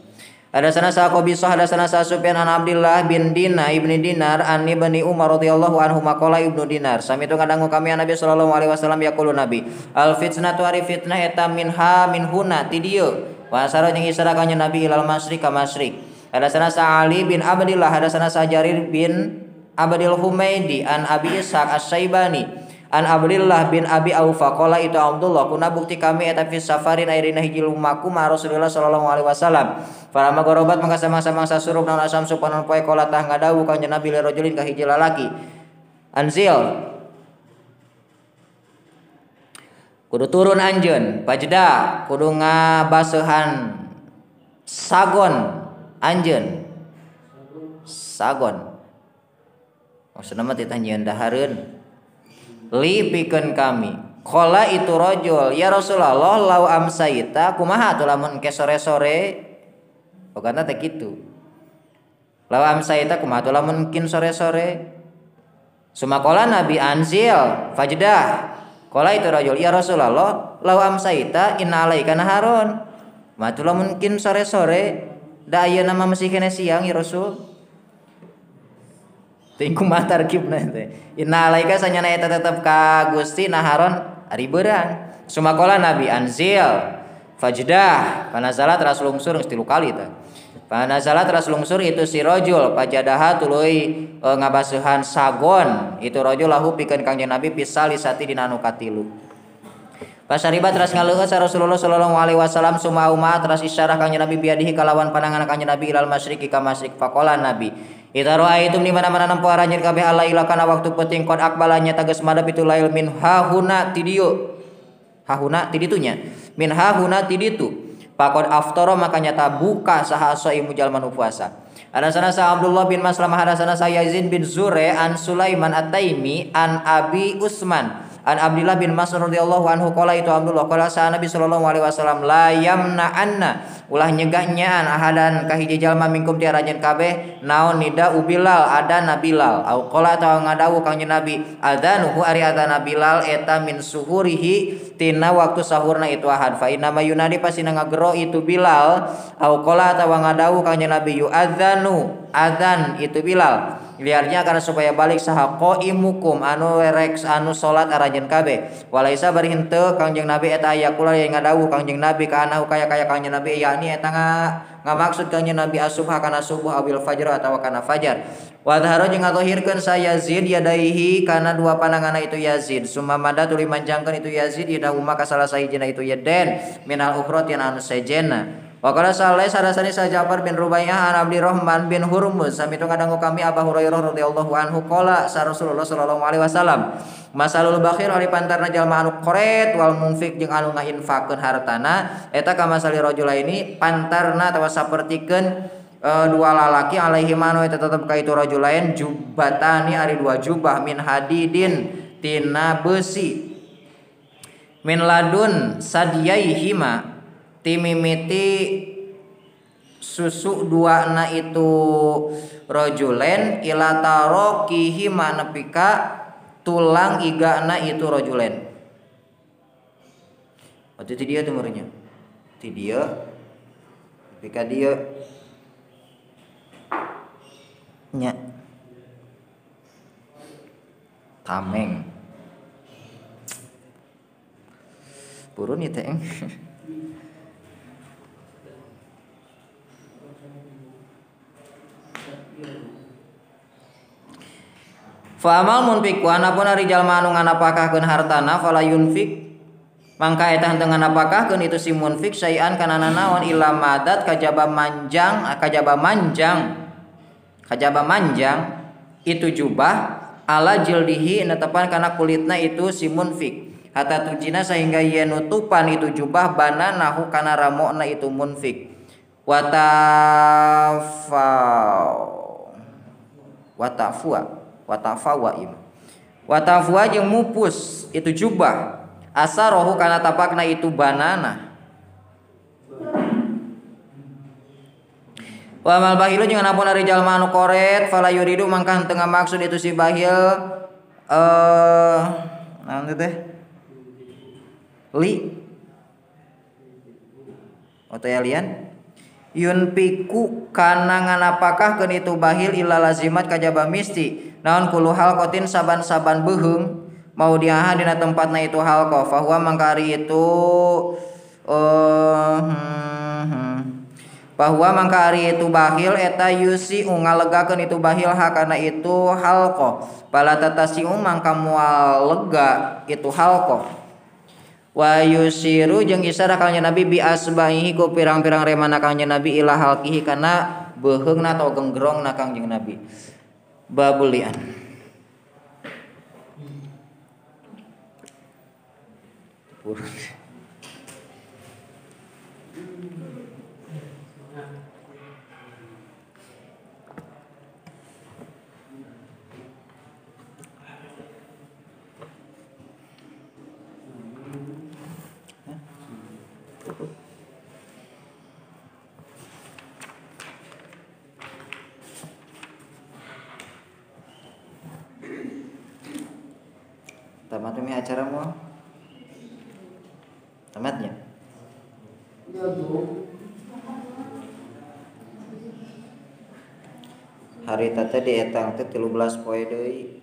Hadasana sa Qabisah hadasana sa Sufyan an Abdullah bin ibni Dinar an ibni Umar radhiyallahu anhu maqala ibnu Dinar sami tu ngadangu kami Nabi sallallahu alaihi wasallam yaqulu Nabi al fitnatu ari fitnah eta min huna ti dieu wa asara jeung isara kanjeng Nabi ilal masyriq ka masyriq. Hadasana sa Ali bin Abdillah hadasana sa Jarir bin Abdul Humaidi an Abi Ishaq As-Saibani an Abdullah bin Abi Aufa qala itu Abdullah kuna bukti kami eta fi safarin airina hiji lumaku ma Rasulullah sallallahu alaihi wasallam para magorobat mangka samang-samang surup naon asam supanon poe qala tah ngadawu kanjeng Nabi li rajulin ka hiji lalaki anzil kudu turun anjeun pajda kudu ngabaseuhan sagon anjeun sagon maksudna mah titah nyieun dahareun li pikeun kami qala itu rajul ya Rasulullah lau amsaita kumaha atuh lamun engke sore-sore pokona teh kitu lau amsaita kumaha atuh lamun mungkin sore-sore sumakola Nabi anzil fajdah qala itu rajul ya Rasulullah lau amsaita inna alaika naharun kumaha atuh lamun mungkin sore-sore da ayeuna mah masih kene siang ya Rasul tingku matar kibna teh inna alaika sanyana eta tetep ka Gusti naharon ari beurang sumakola Nabi anzil fajdah panazala teras lungsur geus 3 kali teh panazala teras lungsur itu si rajul pajadaha tuluy ngabaseuhan sagon itu rajul lahu pikeun Kanjeng Nabi pisali sati dina anu katilu pasariba teras ngaleueus Rasulullah sallallahu alaihi wasallam sumauma teras isyarah Kanjeng Nabi biadihi kalawan pandangan Kanjeng Nabi ilal masyriqi ka masyriq faqala Nabi ita ra'aitum di mana-mana nampu aranjeun kabeh alaila kana waktu penting qad aqbalanya tages madap itu lail min hahuna ti dieu hahuna ti ditunya min hahuna ti ditu faqad aftara makanya buka saha shaimu jalma nu puasa. Hadasana sa Abdullah bin Maslamah hadasana sa Yazid bin Zure an Sulaiman At-Taimi an Abi Usman an Abdullah bin Mas'ud radhiyallahu anhu qala itu Abdullah qala sa Nabi sallallahu alaihi wasallam la yamna'anna ulah nyegahnyaan ahadan ka hiji jalma mingkum ti aranjeun kabeh naon nida Bilal adana Bilal au qala ta ngadawu Kanjeng Nabi adanuhu ari adana Bilal eta min suhurihi tina waktu sahurna itu ahad fa inna mayunadi pasina ngagero itu Bilal au qala ta ngadawu Kanjeng Nabi yu'adzanu adzan itu Bilal liarnya karena supaya balik saha qaimukum anu rek anu salat aranjeun kabeh walaisa bari henteu Kanjeng Nabi eta aya kula yang ngadawu Kanjeng Nabi ka anahu kaya Kanjeng Nabi yakni eta ngamaksud Kanjeng Nabi asubha kana subuh abil fajr atawa kana fajar wa dhahara jeung ngatohirkeun sa Yazid yadaihi kana dua pandanganna itu Yazid summa mada tuluy manjangkeun itu Yazid idahuma ka salah sahijina itu yeden minal ukhratin anu sejenna. Wakala saleh sarasani sa Ja'far bin Rubaiyah an Abdurrahman bin Hurmuz sami tu ngadangu kami Abu Hurairah radhiyallahu anhu qala sa Rasulullah sallallahu alaihi wasallam masalul bakhil ari pantarna jalma anu qoret wal munfik jeung anu ngainfaqkeun hartana eta kama sali rajulaini pantarna atawa sapertikeun dua lalaki alaihi manu eta tetep ka itu rajulain jubbatani ari dua jubah min hadidin tina besi min ladun sadiyaihima timimiti susu duana itu rojulen ila tarokihi manepika tulang igana itu rojulen. Waktu itu dia tuh murnya, ti dia, pika dia, nya, tameng, purun itu eng. Fa amal munfiq wa anapun ari jalma anu nganapakahkeun hartana fala yunfik mangka eta henteu nganapakahkeun itu si munfik sayan kana nanaon illa madat kajaba manjang itu jubah ala jildihi netepan kana kulitna itu si munfik hatta tujina sehingga ieu nutupan itu jubah bana nahu kana ramona itu munfik watafwa jeung mupus itu jubah asarohu kana tapakna itu banana wa mal bahilu jeung anapun ari jalma anu koret fala yuridu mangka henteu ngamaksud itu si bahil naon teh li otayalian yunpiku kana nganapakahkeun itu bahil illa lazimat kajaba misti naon kulu halqatin saban-saban beuheung mau diaha dina tempatna itu halqa fahuwa mangkari itu bahwa mangkari itu bahil eta yusi ngalegakeun itu bahil hakana itu halqa bala tatasiu mangka moal lega itu halqa wa yusiru jeung isyarat ka Nabi bi asbahihi ku pirang-pirang remana ka Nabi ila halqihi kana beuheungna atau genggerongna ka Nabi babulian tamat mi acara moal tamatnya hari teh dietang teh 13 poe deui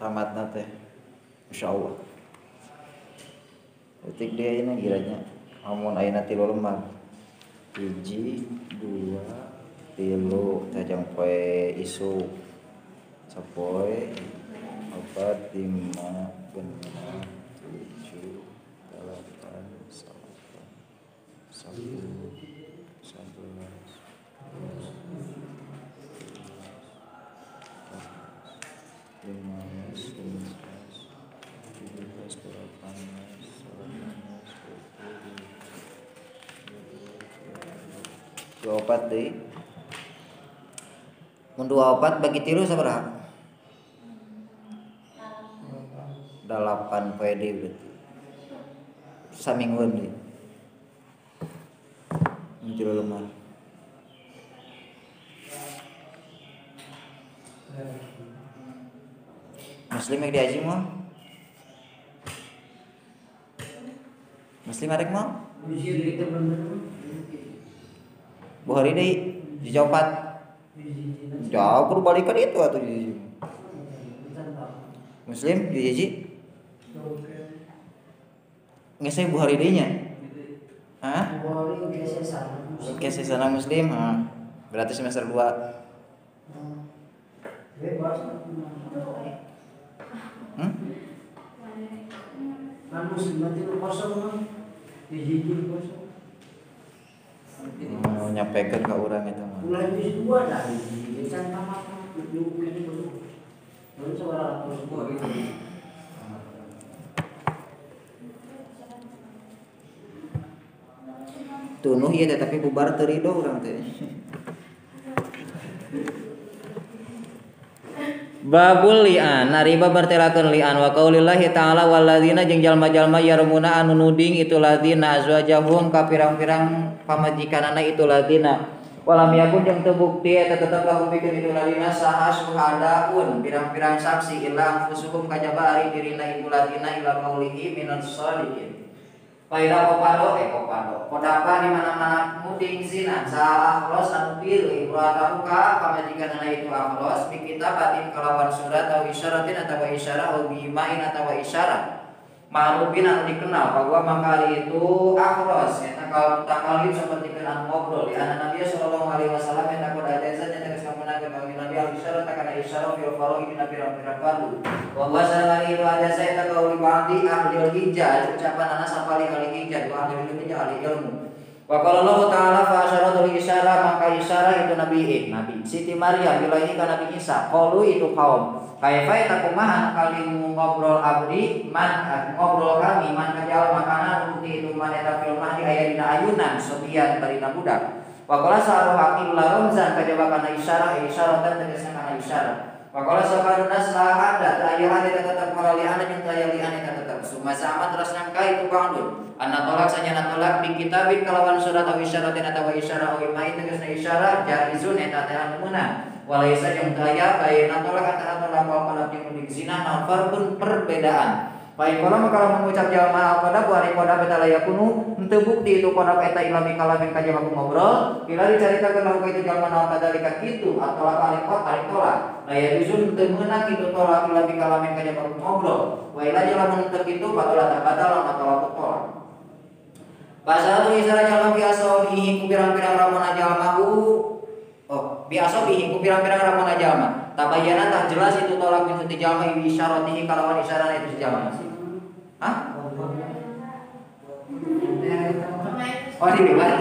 tamatna teh insyaallah detik dia ini kiranya amun ayeuna 3 lembar 1 2 3 tajang poe isu sapoe 4 5 6 7 24 deui mun 24 bagi 3 sabaraha 8 poe deui berarti samingguan deui mun 3 lembar muslim yang diaji mau muslim arek mau Buhari deui dijawab jauh kudu balikan itu atuh muslim diaji ngeseh Buhari deui nya hah oke sesana muslim berarti semester 2 nyampaikan ke orang itu mah. Bulan itu 2 dari can tamat nyukup ini baru. Baru saudara semua gitu. Tunuh ieu tapi bubar teu ridho urang teh. Babul li'an nariba bertelakeun li'an wa qaulillahi ta'ala walladzina jeung jalma-jalma yarmuna anu nuding itu ladzina azwajahum ka pirang-pirang pamajikanana itu ladzina walam yakun jeung teu bukti eta tetep lahum pikeun itu ladzina saha syuhadaun pirang-pirang saksi illa anfusuhum kajaba ari dirina itu ladzina ila qaulihi minas shalihin Paira kopado kodapa di mana-mana muding zina salah akhlos anu pilih urata buka pamajikanana itu akhlos bikita batin kalawan surat atau isyaratin atau isyarah atau bimain atau isyarah ma'rufin anu dikenal bahwa mangkali itu akhlos eta kalau takalif seperti kenal ngobrol di anak Nabi sallallahu alaihi wasallam eta kod ada saja tegas kamunakeun bagi Nabi al isyarah takana isyarah asyara fil faraid dina pirang-pirang fardu. Wa wasala itu ada saya ta qauli ba'di ahli hijjah ucapan anak sapali ahli hijjah wa ahli hijjah ahli ilmu. Wa qala Allah ta'ala fa asyaratul isyara maka isyara itu Nabi Siti Maryam bilahi ka Nabi Isa qalu itu kaum kaifa takumahan kali ngobrol abdi man ngobrol kami man kajal makanan bukti itu man eta fil mahdi aya dina ayunan sobian barina budak. Wa qala sa'alu haqil la ramzan kajaba kana isyara dan tegasna kana isyara. Wa qala sabarun nas la hada ta'ayyan eta tetep malalian jeung ta'ayyan eta tetep sumasa amat terus nangka itu bangdun anna tolak sanyana tolak bi kitabin kalawan surat aw isyaratin atawa isyara aw imai tegasna isyara jaizun eta teh anu meunang walaisa jeung daya baina tolak antara tolak wal jeung zina nafar pun perbedaan. Baik kalau maka mengucap jalma al-qadab wa riqadab eta layakunu henteu bukti itu qadab eta ilami kalamin kajaba ngobrol bila dicaritakeun lahu itu jalma naon kadalika kitu atau alikot tolak aya duzun teu meunang kitu tolak ilami kalamin kajaba ngobrol wa ila jalma henteu kitu patola tabadal atau tolak. Pasal tulisan jalma biasa bihi ku pirang-pirang ramona jalmahu biasa bihi ku pirang-pirang ramona jalma tabayyana tak jelas itu tolak min ti jalma isyaratihi kalawan isyarat itu jalma. Hah? Oh di luar.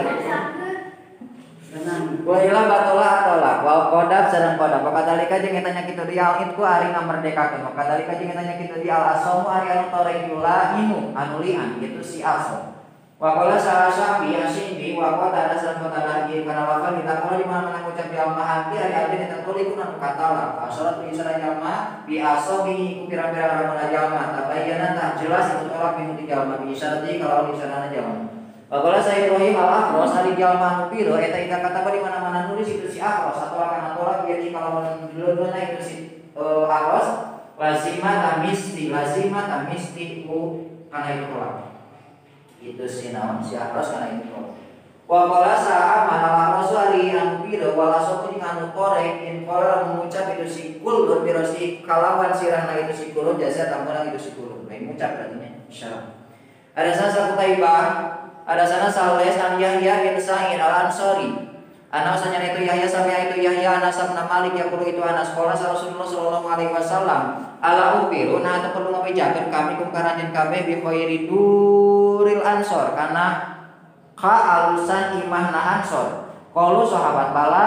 Wa ila batola atola wa qadab sareng qadab pakadalika jeung eta nya kitu di al itku ari ngamerdekakeun pakadalika jeung eta nya kitu di al asamu ari anu toreyula inu anu lian itu si asam. Wa qala sa'asabi asindi wa qala sareng qala lagi kana wakal kita kalau di mana ngucap di al mahati ari abdi eta tulikun anu katala asal tu isra jalma bi asabi ku pirang-pirang ramana jalma tabayyana tak jelas itu tolak min ti jalma bi isarati kalau isarana jalma. Wa qala sa Ibrahim al-Akhras ari jalma anu piro eta ida kata di mana-mana nulis itu si Akhras atau kana tolak jadi kalau duluna itu si Akhras lazima tamisti ku kana itu tolak. Itu si naon si Akhras kana itu. Wa qala sa'a mana rasuli anu pira wala soku jeung anu korek in qala mengucap itu si kul biro si kalawan sirahna itu si kul jasa tambahan itu si kul. Lain mengucap artinya isyarat. Ada sana Qutaibah, ada sana Saleh an Yahya bin Sa'id al-Ansari. Anak usahanya itu Yahya sampai itu Yahya anak sabna Malik yaqulu itu anak sekolah Rasulullah sallallahu alaihi wasallam ala ubiru nah teu perlu ngabejakeun kami kumkaranjeun kami bi khairi duril ansor kana ka alusan imahna ansor qalu sahabat bala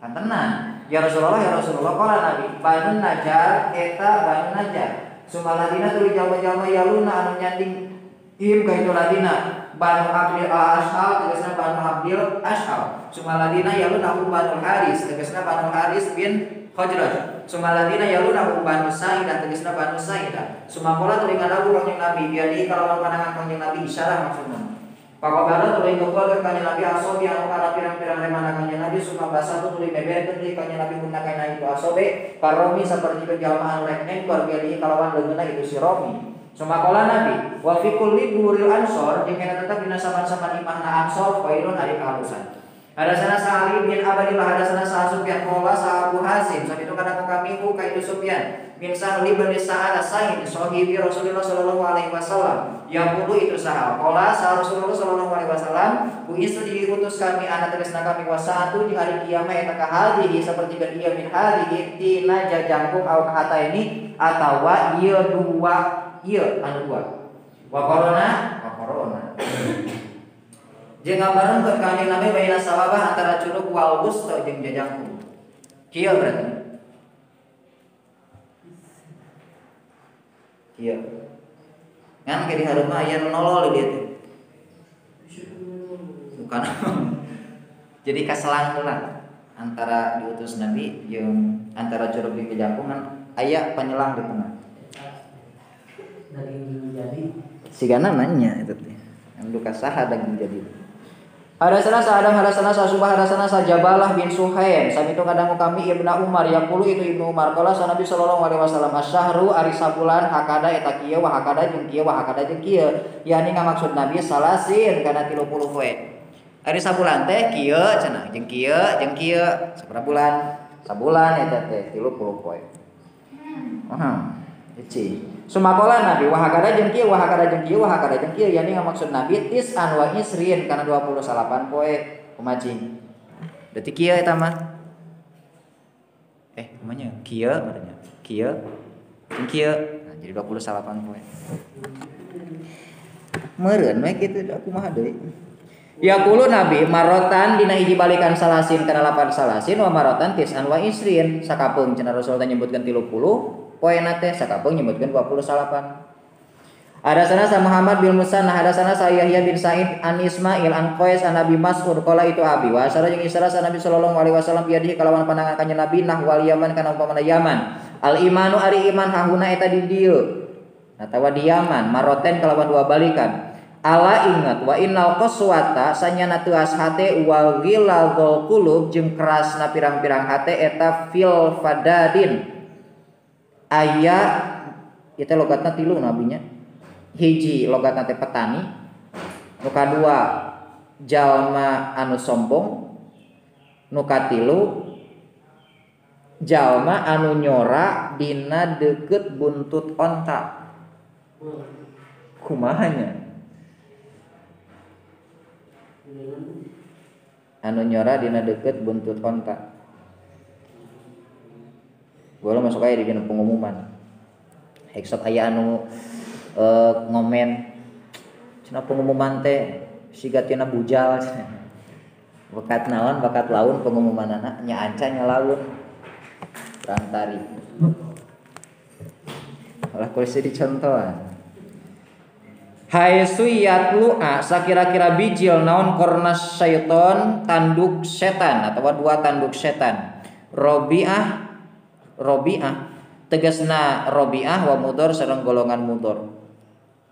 kantenan ya Rasulullah qala nabi Banu Najjar eta Banu Najjar sumaladina tuluy jalma-jalma yaluna anu nyanding im ka itu ladina Banu Abdil Ash'al tegasna Banu Abdil Ash'al sumaladina yaluna Banu Haris tegasna Banu Haris bin Khajraj sumaladina yaluna Banu Sa'idah tegasna Banu Sa'idah sumakola tuluy ngadawu kanjeng Nabi biadi kalawan pandangan kanjeng Nabi isyarah maksudna pakobala tuluy ngeukeulkeun kanjeng Nabi asobi anu kana pirang-pirang remana kanjeng Nabi sumabasa tuluy beberkeun deui kanjeng Nabi gunakeun itu asobe paromi saperti jalma anu rek nengkor biadi kalawan leungeunna itu si Romi. Sumakola Nabi wa fi kulli duril ansor jeung kana tetep dina saban-saban imahna ansor khairun ari kahalusan. Ada sana Sa'ali bin Abdillah ada sana Sufyan qala Abu Hazim sabitu kana kami ku ka itu Sufyan bin Sa'li bin Sa'ad as-Sa'id sahibi Rasulullah sallallahu alaihi wasallam yaqulu itu Sa'al qala Rasulullah sallallahu alaihi wasallam ku istu diutus kami anak tegasna kami wasatu di hari kiamat eta ka hadhihi saperti dia min hadhihi tina jajangkung au kata ini atawa ieu dua ieu anu dua wa corona jeung gambaran keur kanjeng Nabi baina sawabah antara curug wal wusta jeung jajangkung kieu berarti kieu ngan ke di hareup mah aya nolol dieu teh bukan jadi kaselang heula antara diutus Nabi jeung antara curug jeung jajangkung kan aya penyelang di tengah daging jadi sigana nanya itu teh anu kasaha daging jadi ada sana sasubah ada sana sajabalah bin Suhaim sami itu kadang kami Ibnu Umar yaqulu itu Ibnu Umar qala Nabi sallallahu alaihi wasallam asyhru ari sabulan hakada eta kieu wa hakada jeung kieu yani ngamaksud Nabi salasin kana 30 poe ari sabulan teh kieu cenah jeung kieu sabaraha bulan sabulan eta teh 30 poe Eci. Sumakola Nabi wahakada jeung kieu yani ngamaksud Nabi tis'an wa isrin kana 28 poe kumacing. Berarti kieu eta mah. namanya kieu katanya kieu nah, jadi 28 poe meureun we kitu aku mah deui yaqulu nabi marotan dina hiji balikan salasin kana 8 salasin wa marotan tis'an wa isrin sakapeung cenah Rasul teh nyebutkeun 30 poena teh sakapeung nyebutkeun 28. Hadasana sa Muhammad bin Musanna hadasana sa Yahya bin Sa'id an Ismail an Qais an Nabi Mas'ud qala itu abi wa asara jeung isra sa Nabi sallallahu alaihi wasallam biadihi kalawan pandangan kanjeng Nabi nahwal Yaman kana umpamana Yaman al imanu ari iman hahuna eta di dieu atawa di Yaman maroten kalawan dua balikan ala ingat wa innal qaswata sanyana teuas hate wa ghiladzul qulub jeung kerasna pirang-pirang hate eta fil fadadin aya eta logatna 3 nabinya hiji logatna teh petani nu kadua jalma anu sombong nu katilu jalma anu nyora dina deukeut buntut onta kumahanya anu nyora dina deukeut buntut onta boleh masuk aya di dina pengumuman heksot aya anu ngomen cenah pengumuman teh siga tina bujal bakat naon bakat laun pengumumanana nya anca nya laun rantari ulah kudu dicontohan haitsu yatlu'a sakira-kira bijil naon kornas syaiton tanduk setan atawa dua tanduk setan Robi'ah tegasna Robi'ah wa mudor sareng golongan mudor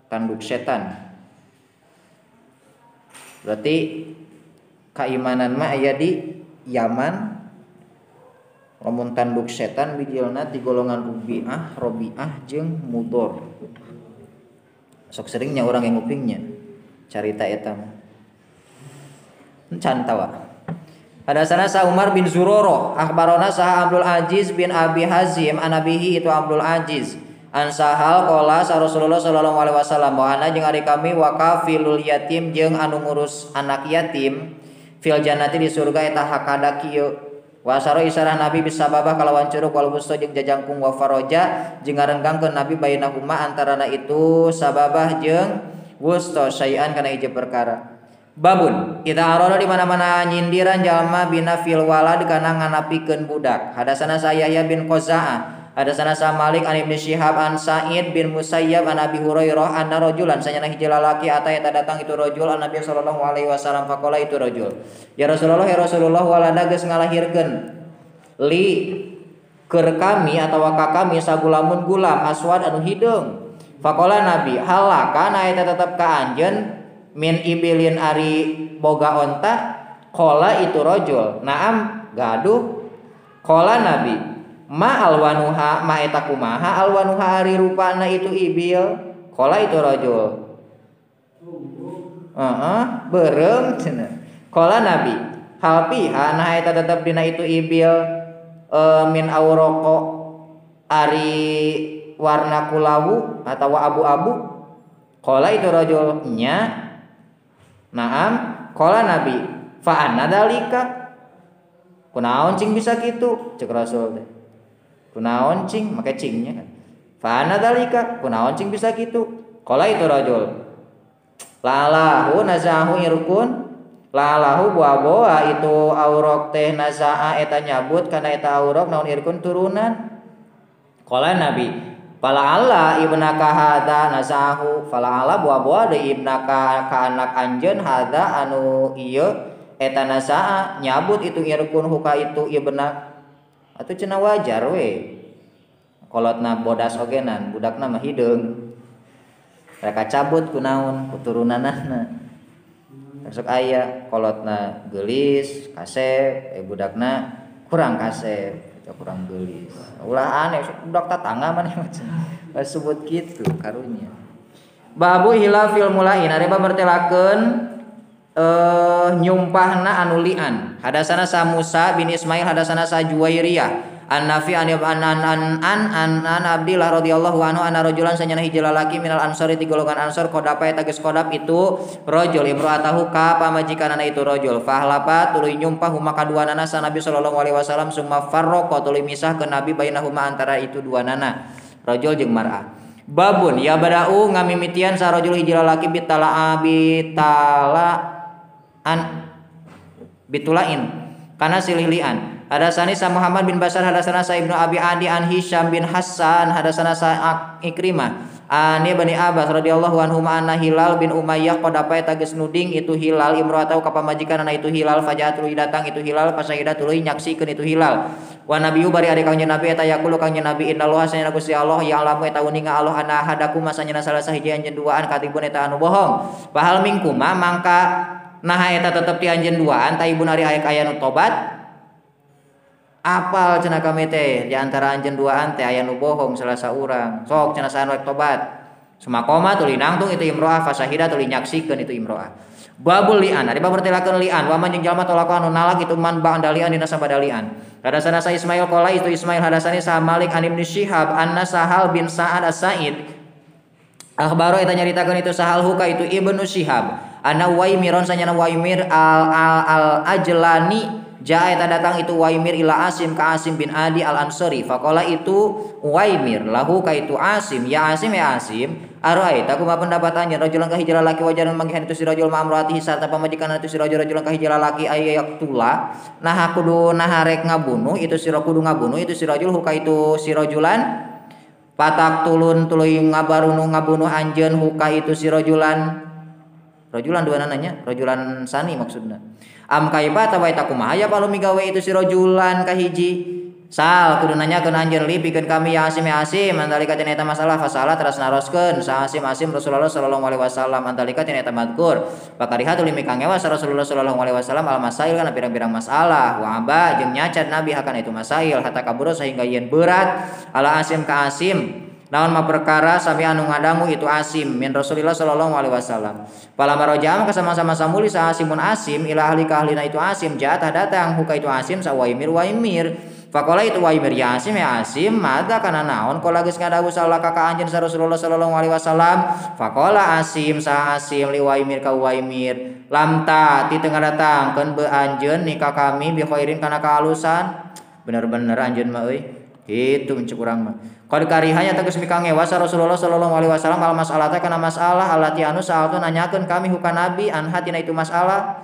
tanduk setan berarti keimanan mah aya di Yaman lamun tanduk setan bijilna di golongan Robi'ah jeung mudor sok seringnya orang yang ngupingnya carita eta mah can tawa hadasana sa Umar bin Zuroro akhbarona sa Abdul Aziz bin Abi Hazim an abihi itu Abdul Aziz an Sahal qala sa Rasulullah sallallahu alaihi wasallam wa ana jeung ari kami wakafilul yatim jeung anu ngurus anak yatim fil jannati di surga eta hakada kieu wa saro isarah nabi bisababah kalawan curug wal busto jeung jajangkung wa faraja jeung ngarenggangkeun nabi bainahuma antarana itu sababah jeung wusto sayan kana hiji perkara babun kita arona di mana-mana nyindiran jalma bina fil walad kana nganapikeun budak hadasana saya Yahya bin Qaza'ah hadasana sa Malik an Ibnu Syihab an Sa'id bin Musayyab an Abi Hurairah anna rajulan sanyana hiji lalaki ata eta datang itu rajul an Nabi sallallahu alaihi wasallam faqala itu rajul ya Rasulullah walada geus ngalahirkeun li keur kami atawa ka kami sagulamun gulam aswad anu hideung faqala Nabi halaka na eta tetep ka anjeun min ibilin ari boga onta qala itu rajul naam gaduh qala Nabi ma alwanuha ma eta kumaha alwanuha ari rupana itu ibil qala itu rajul beureum cenah qala Nabi hal piha nah eta tetep dina itu ibil min auraqo ari warna kulawu atawa abu-abu qala itu rajul nya naam qala Nabi fa anna dalika kunaon cing bisa kitu ceuk Rasul teh kunaon cing make cingnya kan fa anna dalika kunaon cing bisa kitu qala itu rajul lalahu nazahu irkun lalahu buah itu aurok teh nazaa eta nyabut kana eta aurok naon irkun turunan qala Nabi fala alla ibnaka hada nasahu fala alla buah de ibnaka ka anak anjeun hada anu ieu eta nasaa nyabut itu irkun huka itu ibna atuh cenah wajar we kolotna bodas ogenan budakna mah hideung reka cabut kunaon kuturunanana masuk aya kolotna geulis kasep budakna kurang kasep kurang geulis ulah aneh budak tatangga maneh sebut kitu karunya babu hilafil mulain ari bertelakeun nyumpahna anu lian hadasana sa Musa bin Ismail hadasana sa Juwairiyah An-Nafi an Abdillah radhiyallahu anhu anna rajulan sanyana hiji lalaki minal ansori ti golongan ansor qodapa eta geus qodap itu rajul imro'atahu ka pamajikanana itu rajul fahlapa tuluy nyumpah huma kaduanana sa Nabi sallallahu alaihi wasallam summa farraqa tuluy misah ke Nabi bainahuma antara itu duanana rajul jeung mar'ah. Babun ya bada'u ngamimitian sa rajul hiji lalaki bitulain kana silih-lian. Hadasani sa Muhammad bin Bashar hadasana sa Ibnu Abi Adi an Hisham bin Hassan hadasana sa Ikrimah ani Bani Abbas radhiyallahu anhu anna Hilal bin Umayyah qad apa eta geus nuding itu Hilal imro'atau ka pamajikanana itu Hilal fajaat tuluy datang itu Hilal fasaidah tuluy nyaksikeun itu Hilal wa nabiyyu bari ari kanjeng Nabi eta yaqulu kanjeng Nabi innallaha sayyidina Gusti Allah ya'lamu eta uninga Allah ana hadakum masanyana salah sahiji anjeun duaan katibun eta anu bohong bahal mingkuma mangka naha eta tetep ti anjeun duaan taibun ari aya nu tobat apal cenah kami teh di antara anjeun duaan teh aya nu bohong salah saurang sok cenah sahan rek tobat sumakoma tuluy nangtung itu imro'ah fasahida tuluy nyaksikeun itu imro'ah. Babul li'an ari bab bertelakeun li'an wa man jeung jalma tolak anu nalak itu man ba'da li'an dina sabada li'an. Hadasana sa Ismail qala itu Ismail hadasani sa Malik an Ibnu Syihab anna Sahal bin Sa'ad as-Sa'id akhbaro eta nyaritakeun itu Sahal huka itu Ibnu Syihab anna Waimiron sanyana Waimir al Ajlani jaa eta datang itu Waimir ila Asim ka Asim bin Adi al Ansori faqala itu Waimir lahu ka itu Asim ya Asim araita kumaha pendapatannya rajulan ka hiji lalaki wajaran manggihan itu si rajul ma'amroatihi sarta pamajikan itu si rajulan ka hiji lalaki ayak tula nah kudu naharek ngabunuh itu si kudu ngabunuh itu si rajul huka itu si rajulan patak tulun tuluy ngabunuh anjeun huka itu si rajulan dua nananya rajulan sani maksudna am kaifa tawaita kumaha ya palu migawe itu si rajulan kahiji sal kudu nanyakeun anjeun li pikeun kami ya Asim andalika tina eta masalah fasalah teras naroskeun sa Asim Rasulullah sallallahu alaihi wasallam andalika tina eta madkur pakarihatul mikangewa sa Rasulullah sallallahu alaihi wasallam al masail kana pirang-pirang masalah wa aba jeung nyacat nabi akan itu masail hatta kaburo sehingga yen berat ala Asim ka Asim naon mah perkara sami anu ngadangu itu Asim min Rasulillah sallallahu alaihi wasallam. Palamar rojam ka sama-sama samuli sa Asimun Asim ila ahli ka ahlina itu Asim jatah datang huka itu Asim sa Waimir. Faqala itu Waimir ya Asim mada kana naon qala geus ngadawu salaka ka anjeun sa Rasulullah sallallahu alaihi wasallam. Faqala Asim sa Asim li Waimir ka Waimir lam ta ti teu ngadatangkeun be anjeun nikah kami bi khairin kana kahalusan. Bener-bener anjeun mah euy. Itu mencek urang mah. Qad karihanya tegas mikangewa sa Rasulullah sallallahu alaihi wasallam al mas'alata kana masalah allati anu sa'altu nanyakeun kami huka nabi an hatina itu masalah.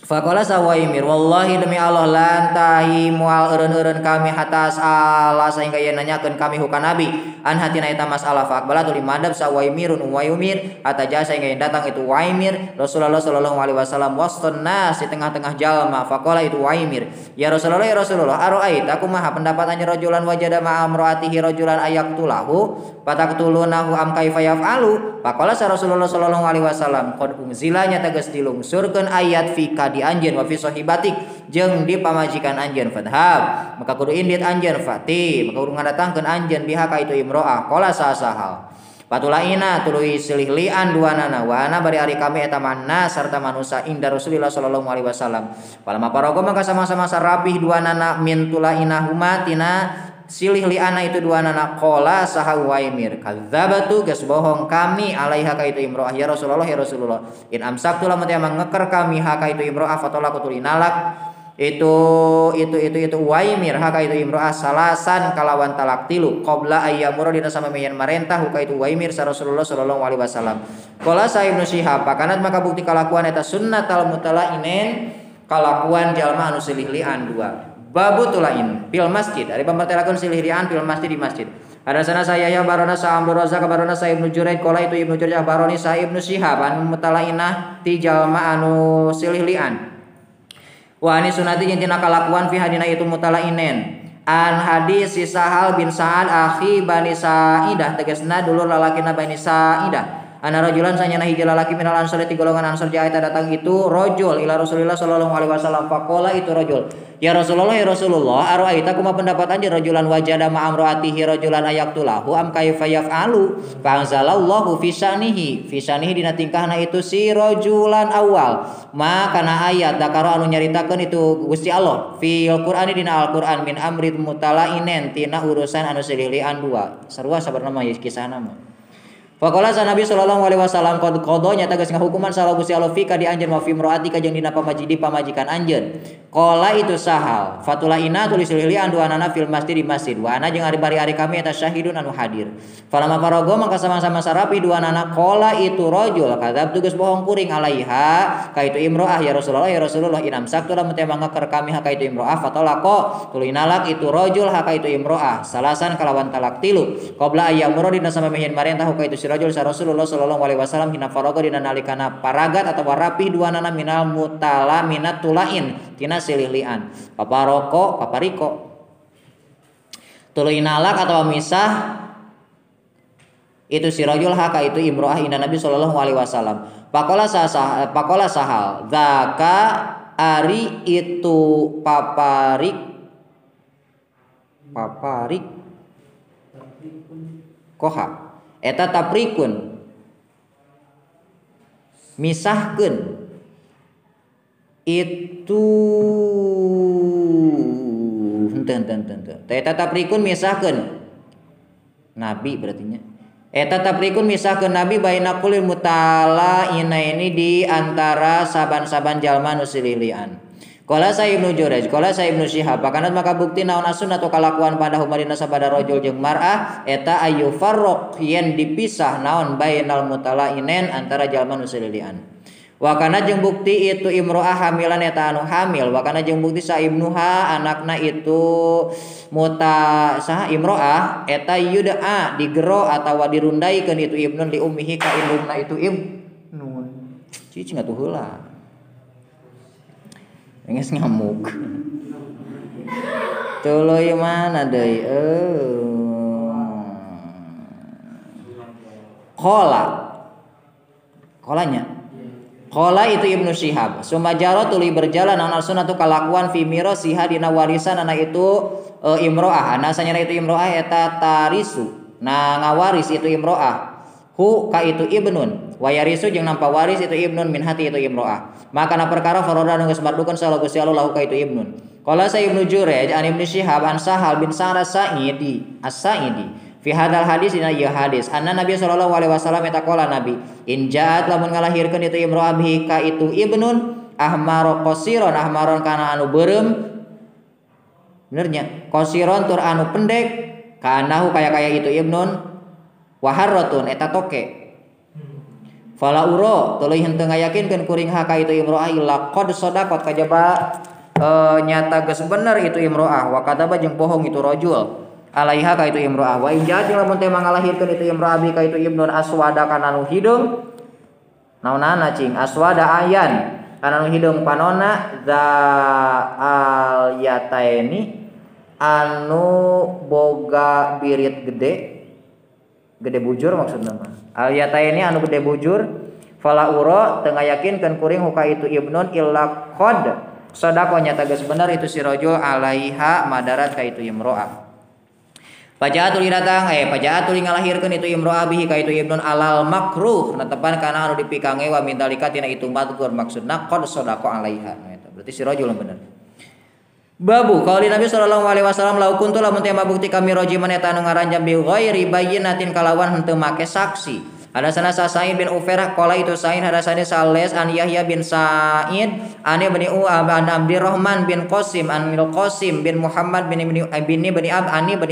Faqala sa Waimir wallahi demi Allah lan tahi moal eureun-eureun kami hatta salah sehingga yen nanyakeun kami huka nabi an hatina eta masalah faqbala tuli madab sa Waimirun Waimir hatta jasa sehingga yen datang itu Waimir Rasulullah sallallahu alaihi wasallam waston nas di tengah-tengah jalma faqala itu Waimir ya Rasulullah araita kumaha pendapat anjeun rajulan wajada ma amroatihi rajulan ayaqtulahu pataqtulunahu am kaifa yaf'alu faqala sa Rasulullah sallallahu alaihi wasallam qad umzilanya tegas dilungsurkeun ayat fi di anjeun wa fi sahibatik jeung di pamajikan anjeun fadhab maka kudu indit anjeun fati maka kudu ngadatangkeun anjeun biha ka itu imro'ah qala sahal patulaina tuluy silih lian duanana wa ana bari ari kami eta manna sarta manusa inda Rasulillah sallallahu alaihi wasallam palama paraga maka sama-sama sarapih duanana min tulaina humatina silih liana itu dua anak kola saha Waimir kadzabatu geus bohong kami alaiha ka itu imro'ah ya Rasulullah in amsaktu lamun teh ngeker kami ha ka itu imro'ah fatola kutuli nalak itu Waimir ha ka itu imro'ah salasan kalawan talak tilu qabla ayyamura dina samameyan marentah ka itu Waimir sa Rasulullah sallallahu alaihi wasallam qala sa Ibnu Syihab pakanat maka bukti kalakuan eta sunnatal mutalainen kalakuan jalma anu silih lian dua. Babu tulain fil masjid dari pembertelakeun silih lian fil masjid di masjid. Hadasana saya ya barona sa Abdul Razzaq barona sa Ibnu Juraid qala itu Ibnu Juraid baroni sa Ibnu Syihab anu mutalainah ti jalma anu silih lian. Wa ani sunati jeung tina kalakuan fi hadina itu mutalainen. An hadis si Sahal bin Sa'ad akhi Bani Sa'idah tegasna dulur lalakina Bani Sa'idah. Ana rajulan sanyana hiji lalaki minal ansor ti golongan ansor jaa eta datang itu rajul ila Rasulillah sallallahu alaihi wasallam faqala itu rajul ya Rasulullah araita kumaha pendapat anjeun rajulan wajada ma amroatihi rajulan ayaqtulahu am kaifa yaf'alu fa anzalallahu fi syanihi dina tingkahna itu si rajulan awal ma kana ayat dakaro anu nyaritakeun itu Gusti Allah fil Qur'ani dina Al-Qur'an min amrit mutalainen tina urusan anu sililian dua sarua sabarna mah kisahna mah. Faqala sa Nabi sallallahu alaihi wasallam qad qadanya tegas ngahukuman salah Gusti Allah fika di anjeun wa fi imraati ka jeung dina pamajikan anjeun. Qala itu sahal fatulaina tulis lilian duanana fil masjid di masjid wa ana jeung ari kami eta syahidun anu hadir. Falamma farago mangka sama-sama sarapi duanana qala itu rajul kadzab tugas bohong kuring alaiha ka itu imroah ya Rasulullah inam saktu lamun teh mangga keur kami ha ka itu imroah fatalaqa tulinalak itu rajul ha ka itu imroah salasan kalawan talak tilu qabla ayyamur dina samamihin marentah ka itu rajul sa Rasulullah sallallahu alaihi wasallam hina faraga dina nalikana paragat atawa rapih duanana minal mutala minat tulain tina sililian papariko tuluinalak atawa misah itu si rajul haka itu imroah inda Nabi sallallahu alaihi wasallam pakola sahal zaka ari itu paparik koha eta taprikun misahkeun itu henteu eta taprikun misahkeun nabi berarti nya eta taprikun misahkeun nabi baina kulil mutala ini di antara saban-saban jalma nu sililian. Qala sa Ibnu Jurayj, qala sa Ibnu Syihab, pakanat maka bukti naon asun atau kalakuan pada humarina sabada rajul jeung mar'ah eta ayu farraq yen dipisah naon bainal mutalainen antara jalma nu sililian. Wa kana jeung bukti itu imro'ah hamilan eta anu hamil, wa kana jeung bukti sa ibnuha anakna itu saha imro'ah eta yud'a digero atawa dirundaikeun itu ibnun li ummihi ka indungna itu ibnun. Cicing atuh heula. Nges ngamuk. Tuluy mana deui? Kolanya. Kola itu Ibnu Syihab. Sumajaro tuluy berjalan naon sunatu kalakuan fi mirasiha dina warisan anak itu imro'ah. Ana sanyana itu imro'ah eta tarisu. Nah ngawaris itu imro'ah. Hu ka itu ibnun wa yarisu jeung nampa waris itu ibnun min hati itu imro'ah. Maka na perkara faroda nu geus mardukeun sallallahu Gusti Allah lahu ka itu ibnun. Qala sa Ibnu Jurayj an Ibnu Syihab an Sahal bin Sa'ad as-Sa'idi fi hadal hadis dina ieu hadis anna Nabi sallallahu alaihi wasallam eta qala Nabi in ja'at lamun ngalahirkeun itu imro'ah bihi ka itu ibnun ahmaron kana anu beureum benernya qasiron tur anu pendek kanahu kaya itu ibnun waharratun eta toke fala uro tuluy henteu ngayakinkeun kuring haka itu imro'ah illa qad sadaqat kajaba nyata geus bener itu imro'ah wa kadaba jeung bohong itu rajul alaiha ka itu imro'ah wa injat jeung lamun teh mangalahirkeun itu imro'ah bi ka itu ibnun aswada kana anu hideung naonana cing aswada ayan kana anu hideung panonna za al yataini anu boga birit gede bujur maksudna mah. Al-yata ini anu gede bujur fala uro teu ngayakinkeun kuring huka itu ibnun illa qad sadaqah nyata geus bener itu si rajul alaiha madarat ka itu imro'ah. Pajaatul ngalahirkeun itu imro'ah bihi ka itu ibnun alal makruh netepan kana anu dipikange wa min dalika tina itu mazkur maksudna qad sadaqah alaiha. Nah, itu berarti si rajul bener. Babu qauli Nabi sallallahu alaihi wasallam lau kuntu lamun teh mabukti kami rojiman eta anu ngaranjam bi ghairi bayyinatin kalawan henteu make saksi. Hadasana Sa'id bin Ufairah qala itu Sa'id hadasana Sales an Yahya bin Sa'id an ibni an Abdurrahman bin Qasim an Qasim bin Muhammad bin Bani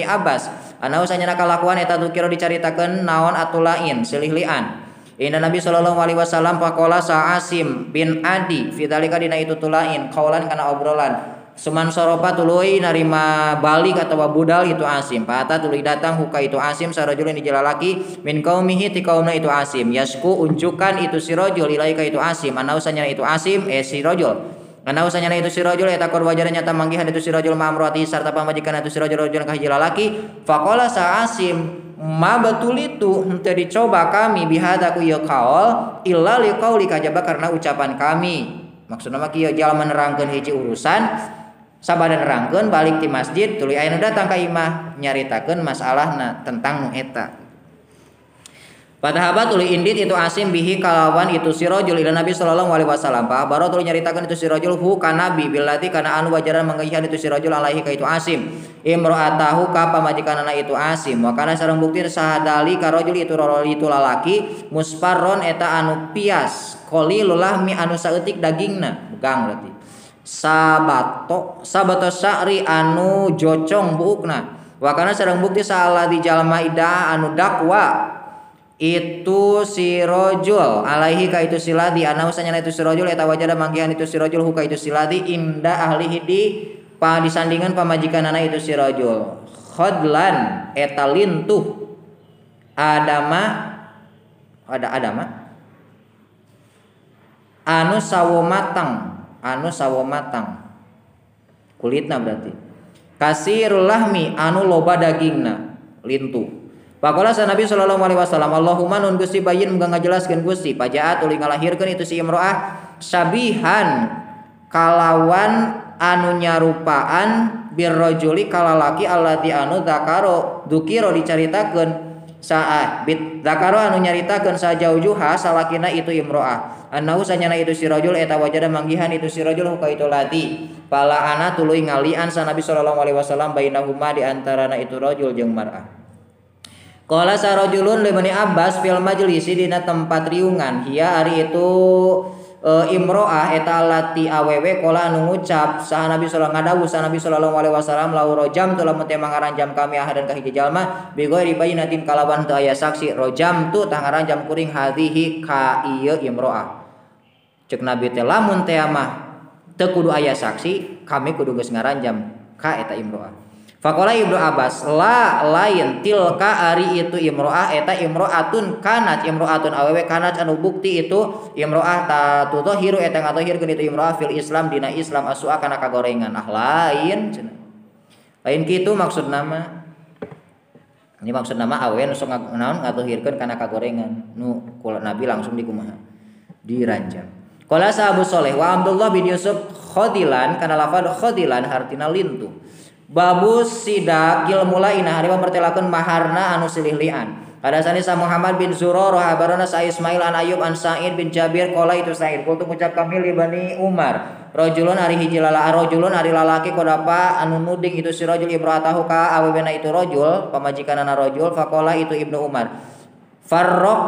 Abbas ana usahana kalakuan eta tukiro dicaritakeun naon atulain silih-lian. Inna Nabi sallallahu alaihi wasallam faqala Sa'asim bin Adi fi dalika dina itu tulain qaulan kana obrolan Suman soropa tuluy narima balik atau budal itu Asim. Pata tuluy datang huka itu Asim sarajulun di jalalaki min qaumihi ti qaumna itu Asim. Yasku uncukan itu si rajul ilaika itu Asim. Ana usahnya itu Asim si rajul. Karena usahanya itu si rajul eta kor wajana nyata manggihan itu si rajul ma'amrati sarta pamajikan itu si rajul ka hiji lalaki faqala sa Asim ma betul itu henteu dicoba kami bihada ku ieu kaul illa liqauli kajaba karena ucapan kami. Maksudna mah kieu jalma nerangkeun hiji urusan sabada nerangkeun balik ti masjid tuluy aya nu datang ka imah nyaritakeun masalahna tentang nu eta. Padahaba tuluy indit itu Asim bihi kalawan itu si rajul ila Nabi sallallahu alaihi wasallam. Fa baro tuluy nyaritakeun itu si rajul hu ka Nabi billati kana anu wajaran manggihan itu si rajul alaihi ka itu Asim. Imro'atahu ka pamajikanana itu Asim. Wa kana sareng bukti sahadali ka rajul itu lalaki musparron eta anu pias qalilul lahmi anu saeutik dagingna bugang berarti. Sabato sa'ri anu jocong buukna. Wa kana sareng bukti saladi jalma ida anu dakwa itu si rajul alaihi ka itu siladi ana usahana itu si rajul eta wajada manggihan itu si rajul huka itu siladi inda ahlihi di disandingan pamajikanana itu si rajul khadlan eta lintuh adama anu sawo matang kulitna berarti kasirul lahmi anu loba dagingna lintuh. Pakola sa Nabi sallallahu alaihi wasallam Allahumma nun Gusti bayin muga ngajelaskeun Gusti pajaat uli ngalahirkeun itu si imro'ah sabihan kalawan anu nyarupaan birrajuli kalalaki allati anu dzakaro dicaritakeun saah bit dzakaro anu nyaritakeun sajaujuha salakina itu imro'ah annahu sanyana itu si rajul eta wajada manggihan itu si rajul ka itu lati pala ana tuluy ngalian sa Nabi sallallahu alaihi wasallam bainahuma di antarana itu rajul jeung mar'ah. Qala sarajulun li Bani Abbas fil majlisi dina tempat riungan hiya ari itu imro'ah eta lati awewe qala anu ngucap sa Nabi sallallahu alaihi wasallam lau rojam tu lamun teh mangaranjam kami ahadan ka hiji jalma bi ghairi bayyinatin kalawan teu aya saksi rojam tu tah ngaranjam kuring hadhihi ka ieu imro'ah ceuk Nabi teh lamun teh mah teu kudu aya saksi kami kudu geus ngaranjam ka eta imro'ah. Faqala Ibnu Abbas la lain tilka ari itu imro'ah eta imro'atun kanat imro'atun awewe kanat anu bukti itu imro'ah tatuhiru eta ngatohirkeun itu imro'ah fil Islam dina Islam asua kana kagorengan lain cenah. Lain kitu maksudna mah ini maksudna mah awewe nu sok naon ngatohirkeun kana kagorengan nu kula Nabi langsung dikumaha diranjam. Qala sahabu Shalih wa Abdullah bin Yusuf khadilan kana lafal khadilan hartina lintu. Babus sidak gilmula ina hari mempertelakeun maharna anu silih-lian. Hadasani sa Muhammad bin Zurarah habarana sa Ismail an Ayyub an Sa'id bin Jabir qala itu Sa'id kultu ngucap kami li Bani Umar rajulun ari hiji lalaki kodapa anu nuding itu si rajul imra'atahu ka awewena itu rajul pamajikanana rajul faqala itu Ibnu Umar farraq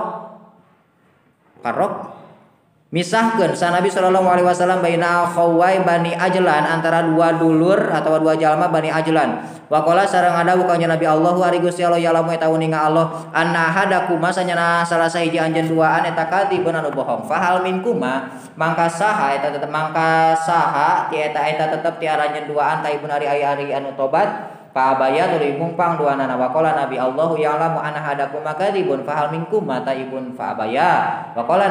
misahkeun sa Nabi sallallahu alaihi wasallam baina akhawai Bani Ajlan antara dua dulur atau dua jalma Bani Ajlan. Wa qala sareng adawu ka Nabi Allahu ari Gusti Allah yalamu eta uninga Allah anna hadakuma sanyana salah sahiji anjeun duaan eta katibeun anu bohong. Fahal minkuma mangka saha eta tetep ti eta tetep ti aranjeun duaan taibun ari anu tobat. Fa abaya tuluy mumpang duanana wa qala Nabi Allahu ya'lamu anna hadakum makadzibun fahal minkum taibun fa abaya wa qala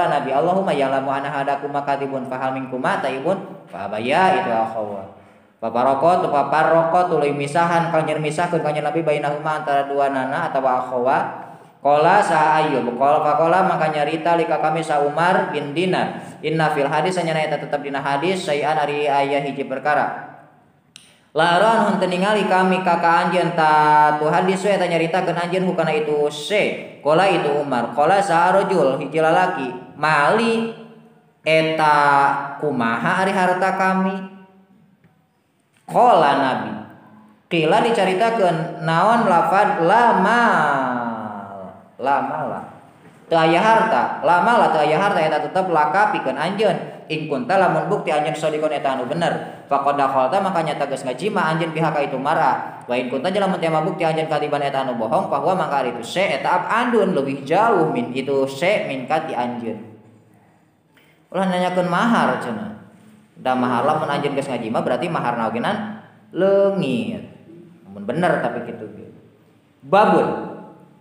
Nabi Allahumma ya'lamu anna hadakum makadzibun fahal minkum taibun fa abaya itu akhawa paparokot tuluy misahan kanjer misahkeun kanjeng Nabi bainahuma antara duanana atawa akhawa qala sa Ayyub qala maka nyarita lika kami sa Umar bin Dinar inna fil hadis anya eta tetep dina hadis sayan ari aya hiji perkara laron henteu ningali kami ka anjeun ta tu hadis we eta nyaritakeun anjeun hukana itu se qala itu Umar qala sa rajul hiji lalaki mali eta kumaha ari harta kami qala Nabi qila dicaritakeun naon lafad lama teu aya harta teu aya harta eta tetep laka pikeun anjeun in kunta lamun bukti anjeun sadiqon eta anu bener faqad dakhalta maka nyata geus ngajima anjeun pihak ka itu marah wa in kunta lamun teu bukti anjeun katiban eta anu bohong bahwa mangka ari itu se eta abandun leuwih jauh min itu se min kati anjeun ulah nanyakeun mahar cenah da mahar lamun anjeun geus ngajima berarti maharna ogenan leungit mun bener tapi kitu babun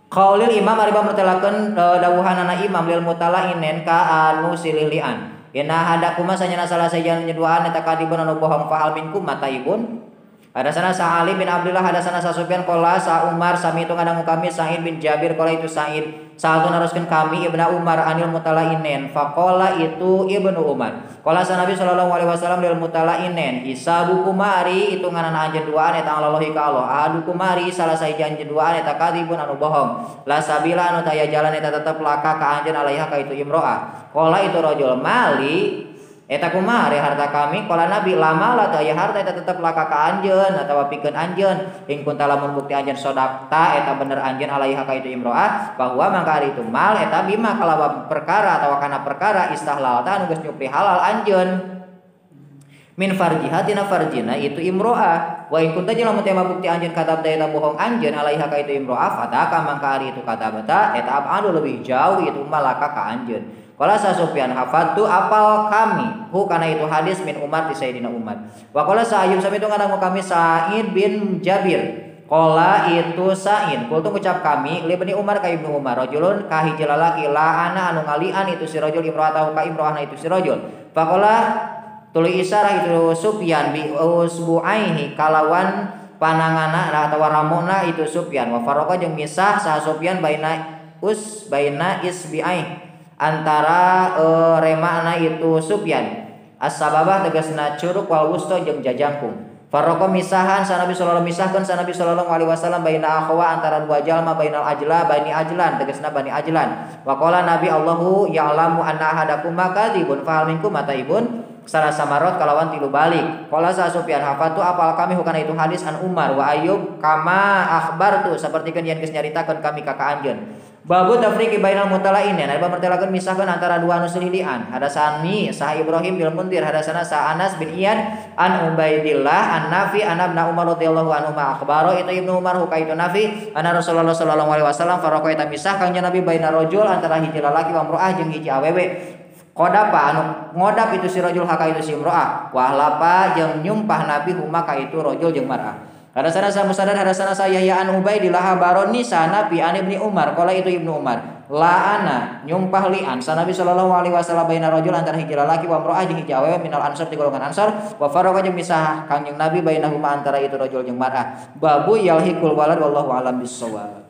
qaulil imam ari mertelakeun dawuhanana imam lil mutalainen ka anu silih-lian Inna hadakuma sanyana salah sajan nyeduaan eta kadibun anu bohong fahal minkum mataibun. Hadasana sa Ali bin Abdullah hadasana sa Sufyan qala sa Umar sami itu ngadang kami Sa'id bin Jabir qala itu Sa'id satu naruskeun kami Ibnu Umar anil mutalainen faqala itu Ibnu Umar qala sa Nabi sallallahu alaihi wasallam lil mutalainen hisabukum ari itu nganana anjeun duaan eta Allah ka Allah ahadukum ari salah saejan anjeun duaan eta kadibun anu bohong la sabila anu taya jalan eta tetep laka ka anjeun alaiha ka itu imro'ah qala itu rajul mali eta kumaha harta kami qala Nabi lama lah teu aya harta eta tetep laka ka anjeun atawa pikeun anjeun ing kunta lamun bukti anjeun sodakta eta bener anjeun alaiha ka itu imro'ah bahwa mangka ari itu mal eta bima kalawan perkara atawa kana perkara istahlalta anu geus nyupri halal anjeun min farjiha tina farjina itu imro'ah wa in kunta lamun teh bukti anjeun katabda eta bohong anjeun alaiha ka itu imro'ah fadaka mangka ari itu katabta eta abadu lebih jauh itu malaka ka anjeun. Qala sa Sufyan hafadtu apal kami hu kana itu hadis min Umar ti Sayyidina Umar. Wa qala sa Ayyub sami itu ngarangu kami Sa'id bin Jabir. Qala itu Sa'id kultu ngucap kami li Ibnu Umar ka Ibnu Umar rajulun ka hiji lalaki la ana anu ngalian itu si rajul imro'atahu ka imro'ahna itu si rajul. Faqala tuluy isyarah itu Sufyan bi usbu'aihi kalawan panangana atawa ramona itu Sufyan wa faraqa jeung misah sa Sufyan baina isbi'aihi antara remana itu Sufyan as-sababah tegasna curug wal wusta jeung jajangkung farqa misahan sa Nabi sallallahu misahkeun sa Nabi sallallahu alaihi wasallam baina akhwa antara dua jalma bainal ajla bani ajlan tegasna bani ajlan wa qala Nabi Allahu ya'lamu anna ahadakum makadzibun fa hal minkum mataibun salah samarot kalawan tilu balik qala sa Sufyan hafatu apal kami hukana itu hadis an Umar wa Ayyub kama akhbartu sapertikeun yen geus nyaritakeun kami ka anjeun. Babu tafriqi bainal mutalainin ada mertelakeun misahkeun antara dua anu selilian hadasani sah Ibrahim bil Mundir hadasana sa Anas bin Iyad an Ubaidillah an Nafi an Ibnu Umar radhiyallahu anhu ma akhbaro itu Ibnu Umar hukaitu Nafi anna Rasulullah sallallahu alaihi wasallam faraqa eta misah kanjeng Nabi baina rajul antara hiji lalaki wa imro'ah jeung hiji awewe qodapa anu ngodap itu si rajul haka itu si imro'ah wa ahlapa jeung nyumpah Nabi huma ka itu rajul jeung mar'ah. Hadasana sa Musaddad hadasana sa Yahya an Ubaidillah baroni sa Nabi an Ibnu Umar qala itu Ibnu Umar la ana nyumpah lian sa Nabi sallallahu alaihi wasallam baina rajul antara hiji lalaki wa imro'ah jeung hiji awewe minal ansar di golongan ansar wa faraqa jeung misah kanjeng Nabi bainahuma antara itu rajul jeung mar'ah babu yalhiqul walad wallahu alam bissawab.